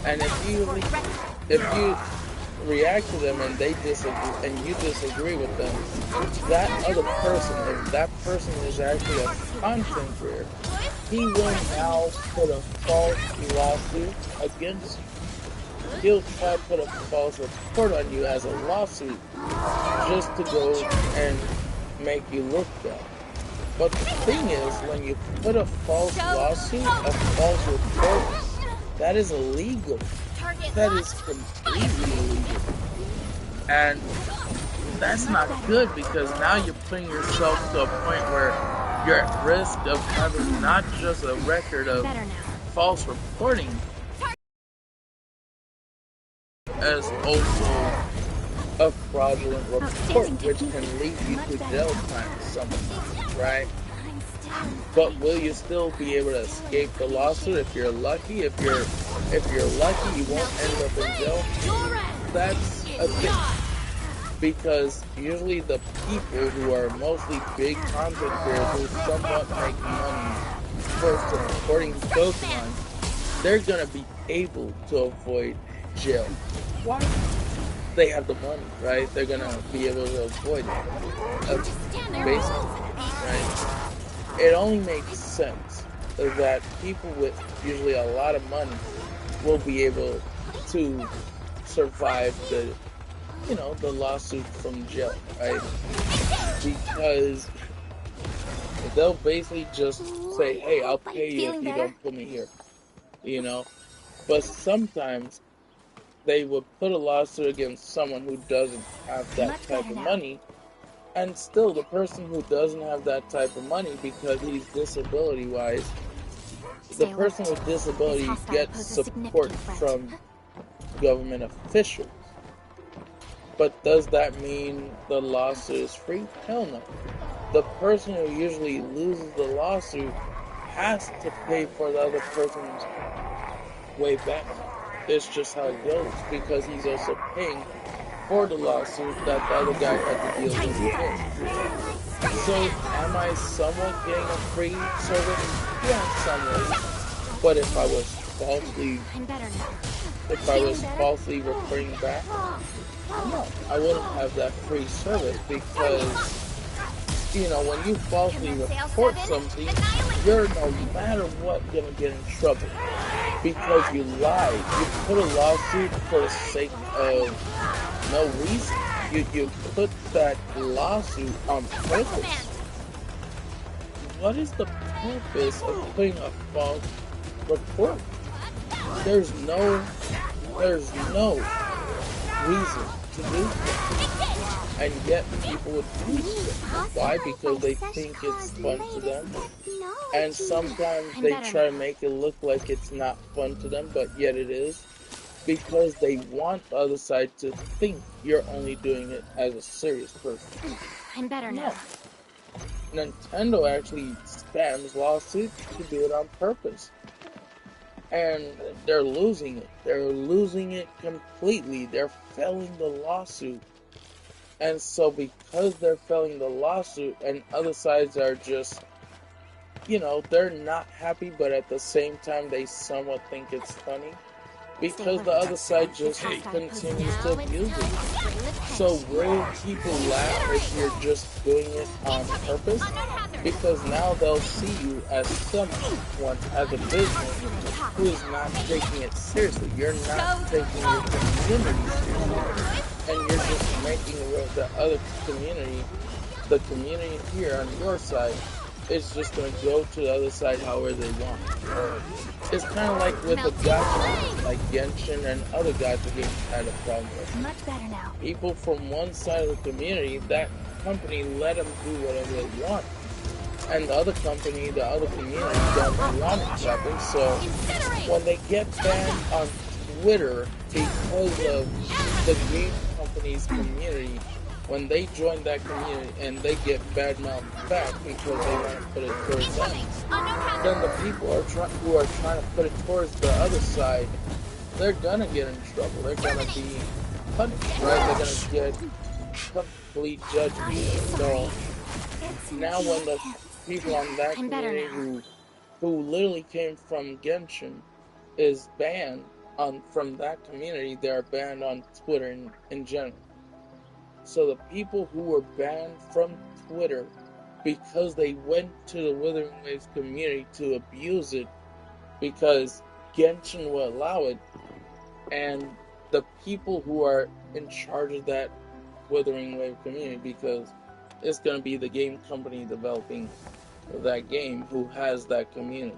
an excuse. And if you react to them and they disagree, and you disagree with them, that other person, if that person is actually a content creator, he will now put a false lawsuit against you. He'll try to put a false report on you as a lawsuit just to go and make you look bad. But the thing is, when you put a false lawsuit, a false report, that is illegal. That is completely illegal. And that's not good because now you're putting yourself to a point where you're at risk of having not just a record of false reporting, as also a fraudulent report, which can lead you to jail time sometimes, right? But will you still be able to escape the lawsuit if you're lucky? If you're lucky, you won't end up in jail. That's a thing. Because usually the people who are mostly big content creators who somewhat make money for supporting Pokemon, they're gonna be able to avoid jail. Why? They have the money, right? They're gonna be able to avoid it. Basically, right? It only makes sense that people with usually a lot of money will be able to survive the lawsuit from jail, right? Because they'll basically just say, hey, I'll pay you if you don't put me here, But sometimes they would put a lawsuit against someone who doesn't have that type of money, and still the person who doesn't have that type of money because he's disability-wise, the person with disability gets support from government officials. But does that mean the lawsuit is free? Hell no. The person who usually loses the lawsuit has to pay for the other person's way back. It's just how it goes, because he's also paying for the lawsuit that the other guy had to deal with. So, am I somewhat getting a free service? Yeah, in some ways. But if I was falsely reporting back, no, I wouldn't have that free service because, when you falsely report something, you're no matter what gonna get in trouble because you lied. You put a lawsuit for the sake of no reason. You put that lawsuit on purpose. What is the purpose of putting a false report? There's no reason to do that. And yet people would do it. Why? Because they think it's fun to them. And sometimes they try to make it look like it's not fun to them, but yet it is. Because they want the other side to think you're only doing it as a serious person. I'm better now. Nintendo actually spams lawsuits to do it on purpose. And they're losing it. They're losing it completely. They're failing the lawsuit. And so because they're failing the lawsuit and other sides are just, they're not happy, but at the same time they somewhat think it's funny. Because the other side just continues to abuse it. So will people laugh if you're just doing it on purpose? Because now they'll see you as someone, as a business who is not taking it seriously. You're not taking your community seriously. And you're just making the other community, the community here on your side, is just going to go to the other side however they want. It's kind of like with the gacha, like Genshin and other gacha games had a problem with. Much better now. People from one side of the community, that company let them do whatever they want. And the other company, the other community don't want it to happen. So when they get banned on Twitter because of the game company's community, when they join that community and they get badmouthed back because they want to put it towards them, then the people who are trying to put it towards the other side, they're gonna get in trouble. They're gonna be punished, right? They're gonna get complete judgment. So now when the people on that community who literally came from Genshin is banned from that community, they're banned on Twitter in general. So the people who were banned from Twitter because they went to the Wuthering Waves community to abuse it because Genshin will allow it, and the people who are in charge of that Wuthering Wave community, because it's going to be the game company developing that game who has that community.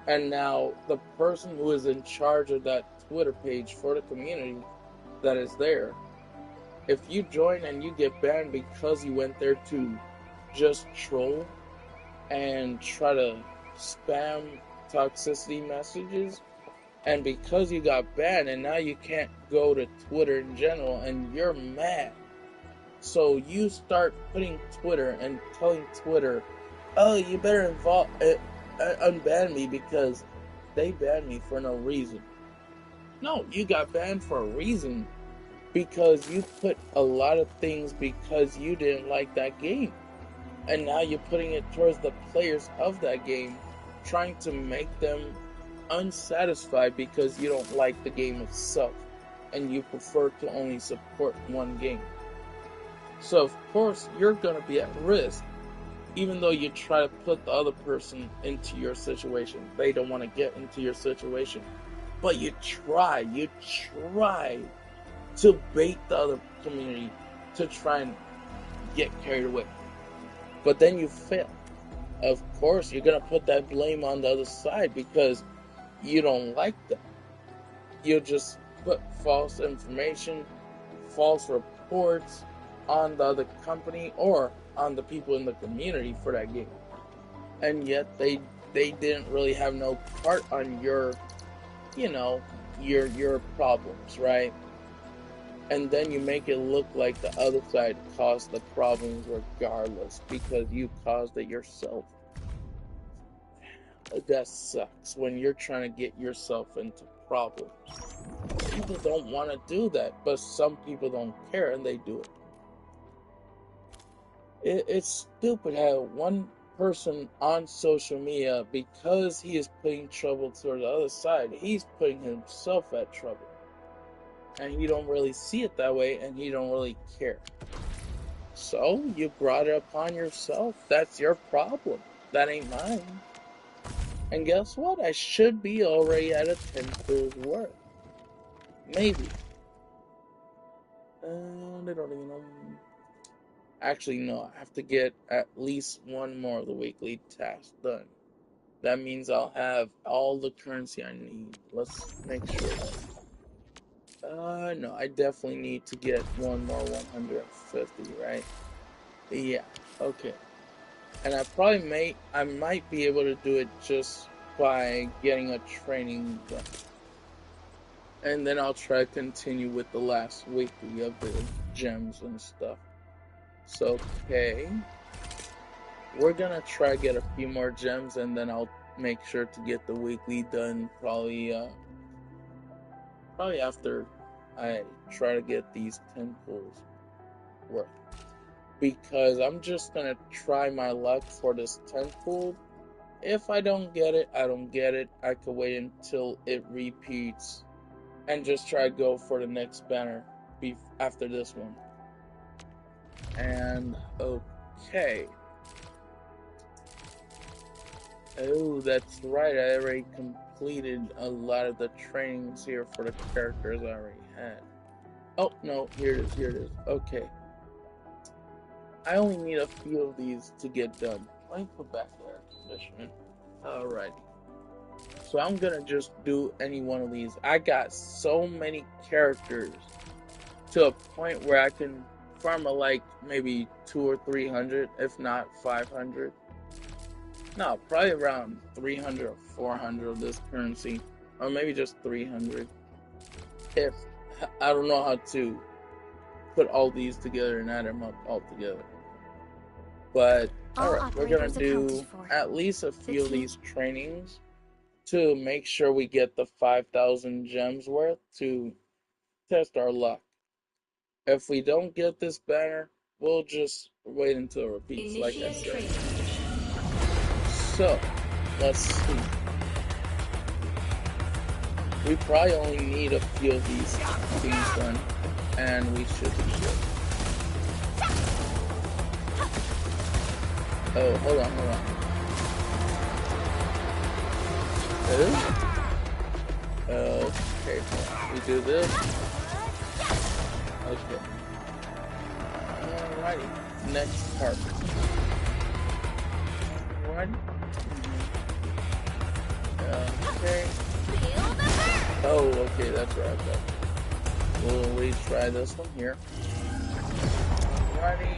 And now the person who is in charge of that Twitter page for the community that is there, if you join and you get banned because you went there to just troll and try to spam toxicity messages, and because you got banned and now you can't go to Twitter in general and you're mad, so you start putting Twitter and telling Twitter, oh, you better unban me because they banned me for no reason. No, you got banned for a reason. Because you put a lot of things because you didn't like that game. And now you're putting it towards the players of that game, trying to make them unsatisfied because you don't like the game itself. And you prefer to only support one game. So of course you're going to be at risk. Even though you try to put the other person into your situation. They don't want to get into your situation. But you try to bait the other community to try and get carried away. But then you fail. Of course, you're going to put that blame on the other side because you don't like them. You'll just put false information, false reports on the other company or on the people in the community for that game. And yet they didn't really have no part on your problems, right? And then you make it look like the other side caused the problems regardless because you caused it yourself. That sucks when you're trying to get yourself into problems. People don't want to do that, but some people don't care and they do it. It's stupid how one person on social media, because he is putting trouble to the other side, he's putting himself at trouble. And he don't really see it that way, and he don't really care. So, you brought it upon yourself. That's your problem. That ain't mine. And guess what? I should be already at a 10 pulls worth. Maybe. I don't even know. Actually, no. I have to get at least one more of the weekly tasks done. That means I'll have all the currency I need. Let's make sure. No, I definitely need to get one more 150, right? Yeah, okay. And I might be able to do it just by getting a training done. And then I'll try to continue with the last weekly of the gems and stuff. So, okay. we're gonna try to get a few more gems, and then I'll make sure to get the weekly done probably after I try to get these 10 pulls worth. Because I'm just gonna try my luck for this 10 pull. If I don't get it, I don't get it. I could wait until it repeats and just try to go for the next banner after this one. And okay. Oh, that's right. I already completed a lot of the trainings here for the characters I already had. Oh, no, here it is. Okay. I only need a few of these to get done. Let me put back the air conditioner. Alright. So I'm gonna just do any one of these. I got so many characters to a point where I can farm like maybe 200 or 300, if not 500. No, probably around 300 or 400 of this currency. Or maybe just 300. If I don't know how to put all these together and add them up all together. But alright, we're gonna do at least a few of these trainings to make sure we get the 5,000 gems worth to test our luck. If we don't get this banner, we'll just wait until it repeats, like I said. So, let's see. We probably only need a few of these things done, and we should be good. Oh, hold on. Okay, we do this. Okay. Alrighty, next part. Alrighty. Okay. Oh, okay, that's right. We'll retry this one here. Alrighty.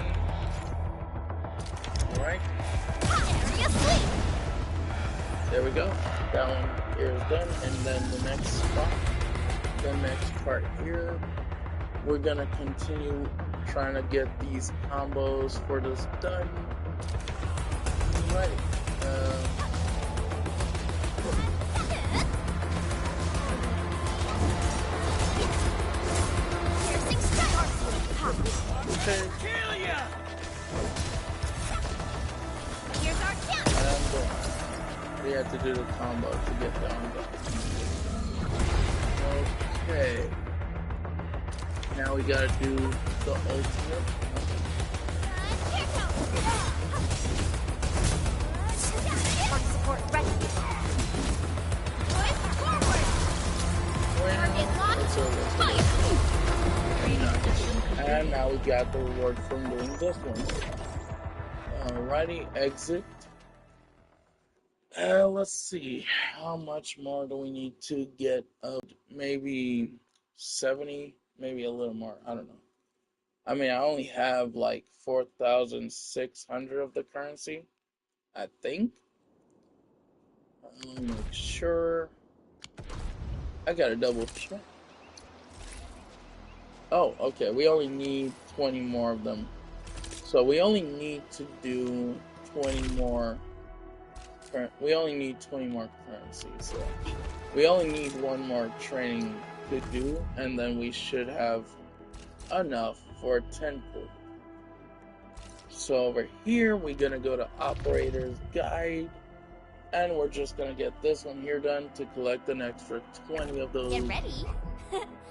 Alright. There we go. That one here is done, and then the next part here, we're gonna continue trying to get these combos for this done. Alrighty. Okay. Here's our chance. We have to do the combo to get down. Okay. Now we gotta do the ultimate. Support ready. Target locked. Fire. And now we got the reward from doing this one. Alrighty, exit. Let's see. How much more do we need to get up? Maybe 70, maybe a little more. I don't know. I mean, I only have like 4,600 of the currency, I think. Let me make sure. I gotta double check. Oh, okay. We only need 20 more of them. So we only need to do 20 more. We only need 20 more currency. So we only need one more training to do, and then we should have enough for a 10 pull. So over here, we're gonna go to Operator's Guide, and we're just gonna get this one here done to collect an extra 20 of those. Get ready.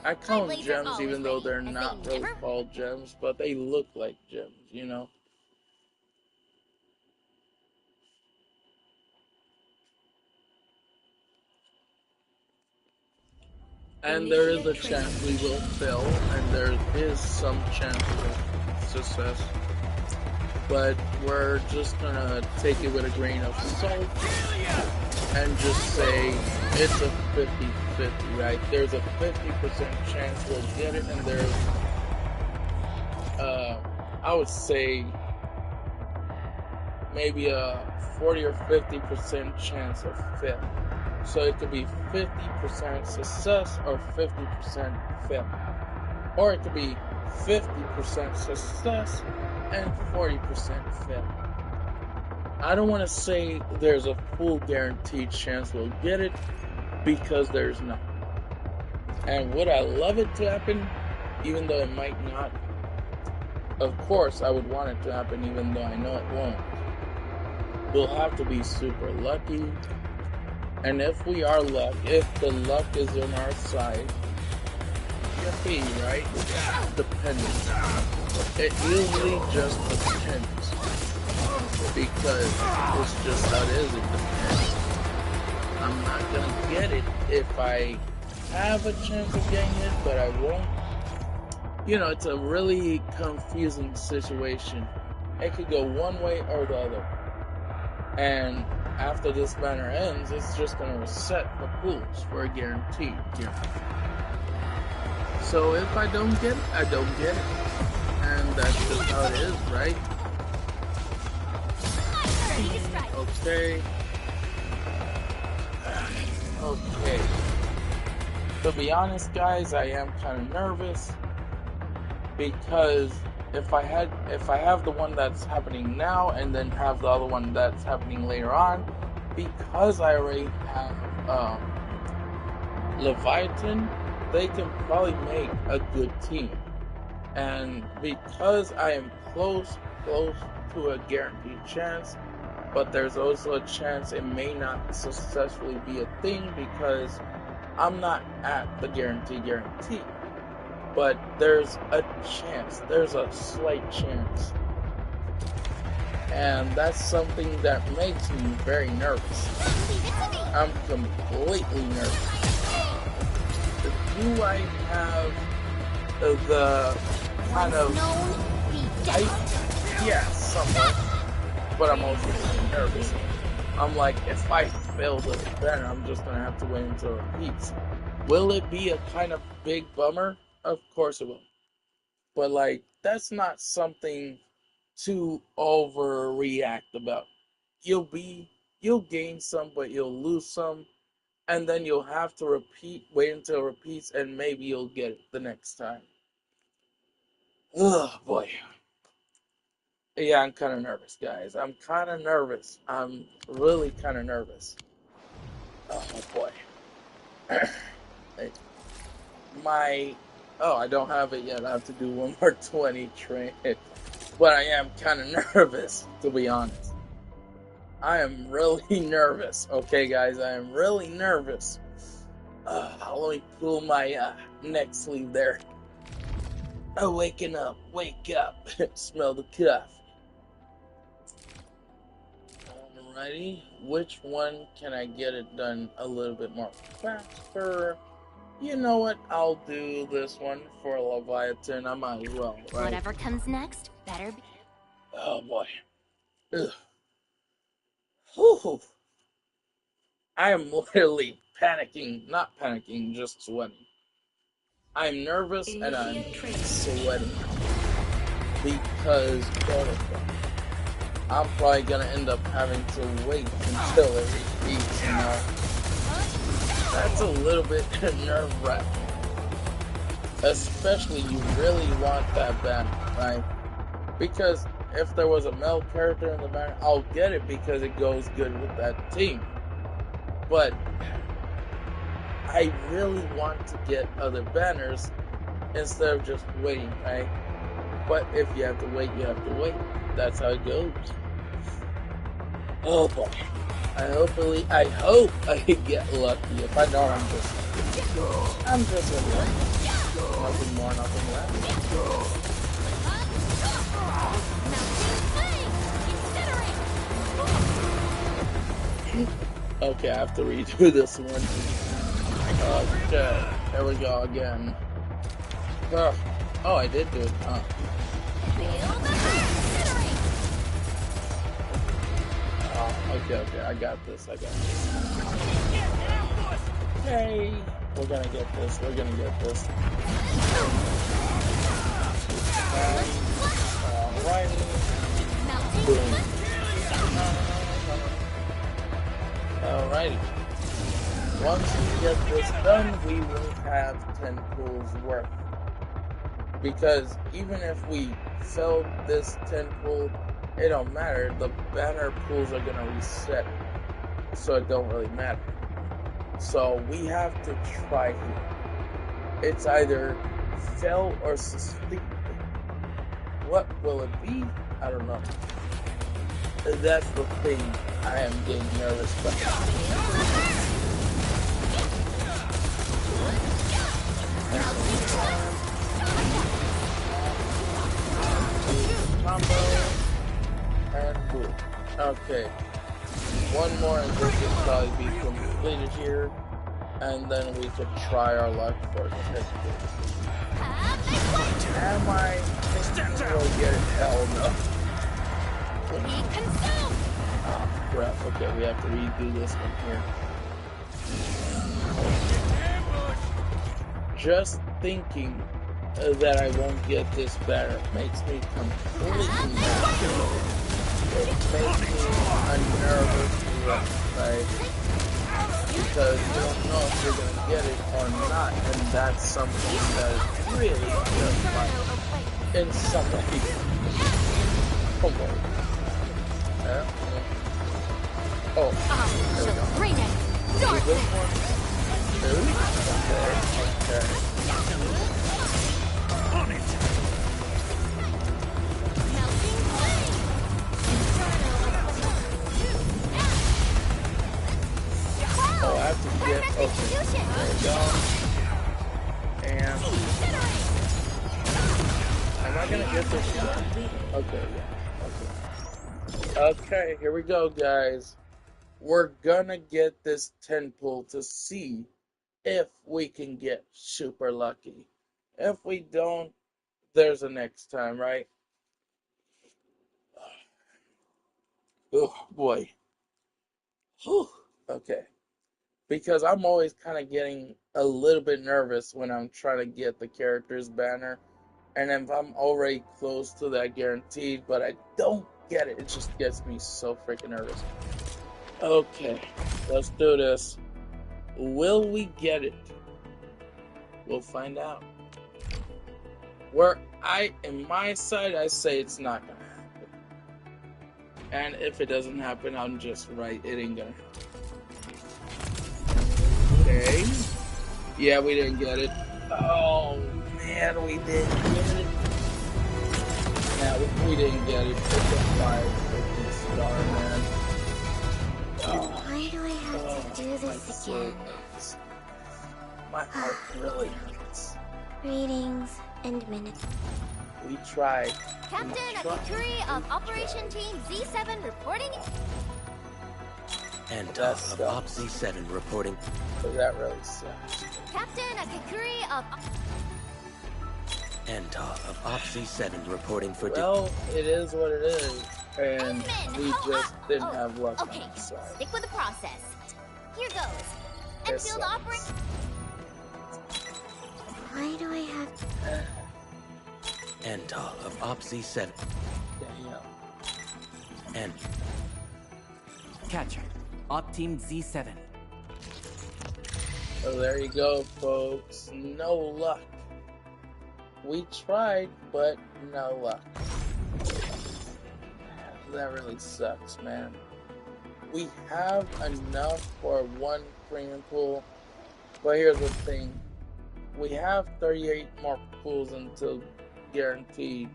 I call them gems even though they're not really called gems, but they look like gems, you know? And there is a chance we will fail, and there is some chance of success. But we're just gonna take it with a grain of salt and just say it's a 50-50, right? There's a 50% chance we'll get it, and there's I would say maybe a 40 or 50% chance of fail. So it could be 50% success or 50% fail. Or it could be 50% success and 40% fail. I don't want to say there's a full guaranteed chance we'll get it, because there's not. And would I love it to happen, even though it might not? Of course, I would want it to happen, even though I know it won't. We'll have to be super lucky. And if we are if the luck is on our side, yippee, right? Depends. It usually just depends. Because it's just how it is, it depends. I'm not gonna get it if I have a chance of getting it, but I won't. You know, it's a really confusing situation. It could go one way or the other. And after this banner ends, it's just going to reset the pools for a guaranteed. So if I don't get it, I don't get it. And that's just how it is, right? Okay. Okay. To be honest, guys, I am kind of nervous. Because if I have the one that's happening now and then have the other one that's happening later on, because I already have Leviathan, they can probably make a good team. And because I am close to a guaranteed chance, but there's also a chance it may not successfully be a thing because I'm not at the guarantee. But there's a chance, there's a slight chance. And that's something that makes me very nervous. I'm completely nervous. Do I have the kind of hype? Yeah, somewhat. But I'm also really nervous. I'm like, if I fail this banner, I'm just gonna have to wait until it repeats. Will it be a kind of big bummer? Of course it will. But like, that's not something to overreact about. You'll gain some, but you'll lose some, and then you'll have to wait until it repeats, and maybe you'll get it the next time. Oh boy. Yeah, I'm kind of nervous, guys. I'm kind of nervous. I'm really kind of nervous. Oh boy. I don't have it yet. I have to do one more 20 train. But I am kind of nervous, to be honest. I am really nervous. Okay, guys, I am really nervous. Let me pull my neck sleeve there. Oh, waking up. Wake up. Smell the coffee. Alrighty. Which one can I get it done a little bit more faster? You know what? I'll do this one for Leviathan. I might as well, right? Whatever comes next, better be. Oh boy. Ugh. Whew. I am literally panicking. Not panicking, just sweating. I'm nervous and I'm sweating. Because I'm probably gonna end up having to wait until it repeats, you know? That's a little bit nerve-wracking. Especially you really want that banner, right? Because if there was a male character in the banner, I'll get it because it goes good with that team. But I really want to get other banners instead of just waiting, right? But if you have to wait, you have to wait. That's how it goes. Oh boy. I hope I get lucky. If I don't, I'm just lucky. Nothing more, nothing less. Okay, I have to redo this one. Okay, there we go again. Oh, I did do it. Okay, I got this. Okay, we're gonna get this. Alrighty. Boom. Alrighty. Once we get this done, we will have 10 pulls worth. Because even if we sell this 10 pull, it don't matter. The banner pools are gonna reset, so it don't really matter. So we have to try here. It's either fail or succeed. What will it be? I don't know. That's the thing I am getting nervous about. Combo and boom. Okay. One more and this will probably be completed here. And then we could try our luck for the next game. Am I thinking we'll get it? Hell no. Oh crap, okay, we have to redo this one here. Just thinking that I won't get this better makes me completely nervous. It makes me a nervous wreck, right? Because you don't know if you're going to get it or not, and that's something that is really terrifying in some ways. Come on. Oh, there we go. Is this one? Two? Okay. Oh, I have to get, okay, there we go. And, am I gonna get this done? Okay, yeah, okay. Okay, here we go, guys. We're gonna get this 10 pull to see if we can get super lucky. If we don't, there's a next time, right? Oh, boy. Whew. Okay. Because I'm always kind of getting a little bit nervous when I'm trying to get the character's banner. And if I'm already close to that guaranteed, but I don't get it, it just gets me so freaking nervous. Okay, let's do this. Will we get it? We'll find out. In my side, I say it's not gonna happen. And if it doesn't happen, I'm just right, it ain't gonna happen. Okay. Yeah, we didn't get it. Oh, man, we didn't get it. Yeah, we didn't get it. It's a 5 freaking star, man. Why do I have to do this again? My heart really hurts. Greetings and minutes. We tried. Captain Akikuri of Operation Team Z7 reporting. And of Op Z7 reporting. That really sucks. Captain Akikuri of. And of Op Z7 reporting for. Well, it is what it is, and we just didn't have luck on Okay, our side. stick with the process. Here goes. Yes, Enfield sir. operate. Why do I have to... And of Op Z7. Damn. And Catcher, Op Team Z7. So there you go, folks. No luck. We tried, but no luck. That really sucks, man. We have enough for one premium pool, but here's the thing. We have 38 more pools until guaranteed.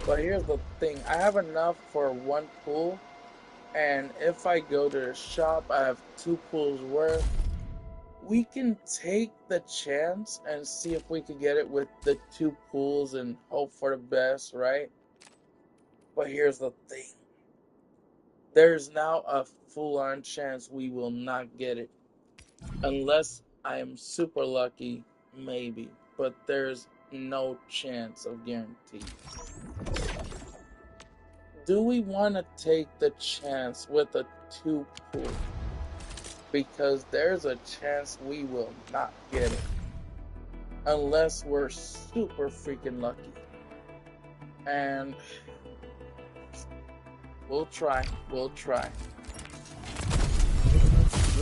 But here's the thing. I have enough for one pool, and if I go to the shop, I have 2 pools worth. We can take the chance and see if we can get it with the 2 pools and hope for the best, right? But here's the thing. There's now a full-on chance we will not get it. Unless I am super lucky, maybe. But there's no chance of guarantee. Do we want to take the chance with a 2 pool? Because there's a chance we will not get it. Unless we're super freaking lucky. And we'll try. We'll try.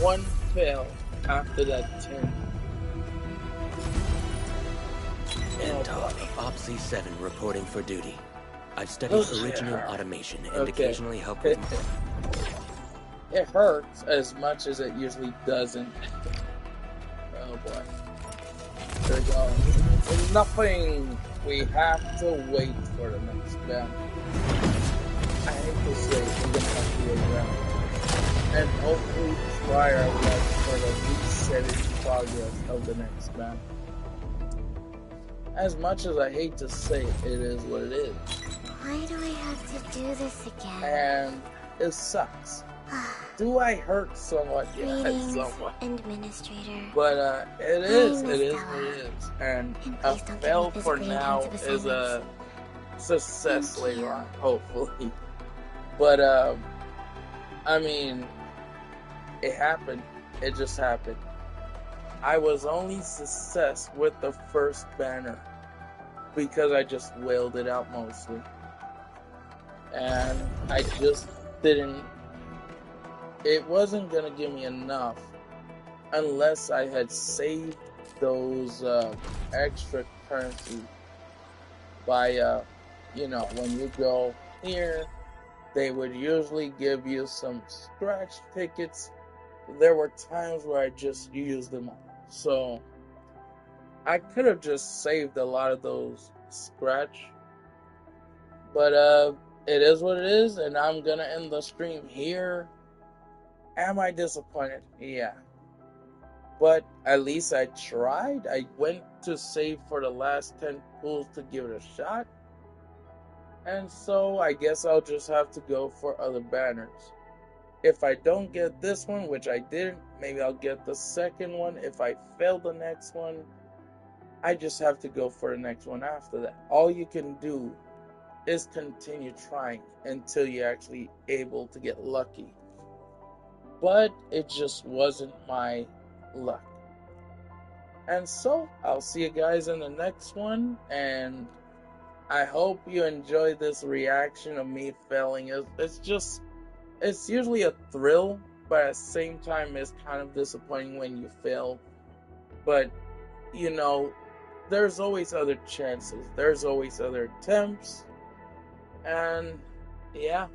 1 fail after that 10. And of Op Z7 reporting for duty. I've studied Oh, original yeah. automation and Okay. occasionally helped with... It hurts as much as it usually doesn't. Oh boy. There we go. Nothing. We have to wait for the next round. I hate to say it, we're gonna have to wait around. And hopefully try our luck for the resetting progress of the next round. As much as I hate to say it, it is what it is. Why do I have to do this again? And it sucks. Do I hurt somewhat? Yeah, Greetings, somewhat. Administrator. But it is what it Stella. is. And And a please don't give fail me for physically now intensive is a assignments. success Thank later you. on, hopefully. But I mean, it happened. It just happened. I was only success with the first banner because I just wailed it out mostly. And I just didn't. It wasn't gonna give me enough unless I had saved those extra currency by when you go here, they would usually give you some scratch tickets. There were times where I just used them all, so I could have just saved a lot of those scratch, but it is what it is, and I'm gonna end the stream here. Am I disappointed? Yeah. But at least I tried. I went to save for the last 10 pools to give it a shot. And so I guess I'll just have to go for other banners. If I don't get this one, which I didn't, maybe I'll get the second one. If I fail the next one, I just have to go for the next one after that. All you can do is continue trying until you're actually able to get lucky. But it just wasn't my luck. And so, I'll see you guys in the next one, and I hope you enjoy this reaction of me failing. It's usually a thrill, but at the same time, it's kind of disappointing when you fail. But, there's always other chances. There's always other attempts. And, yeah,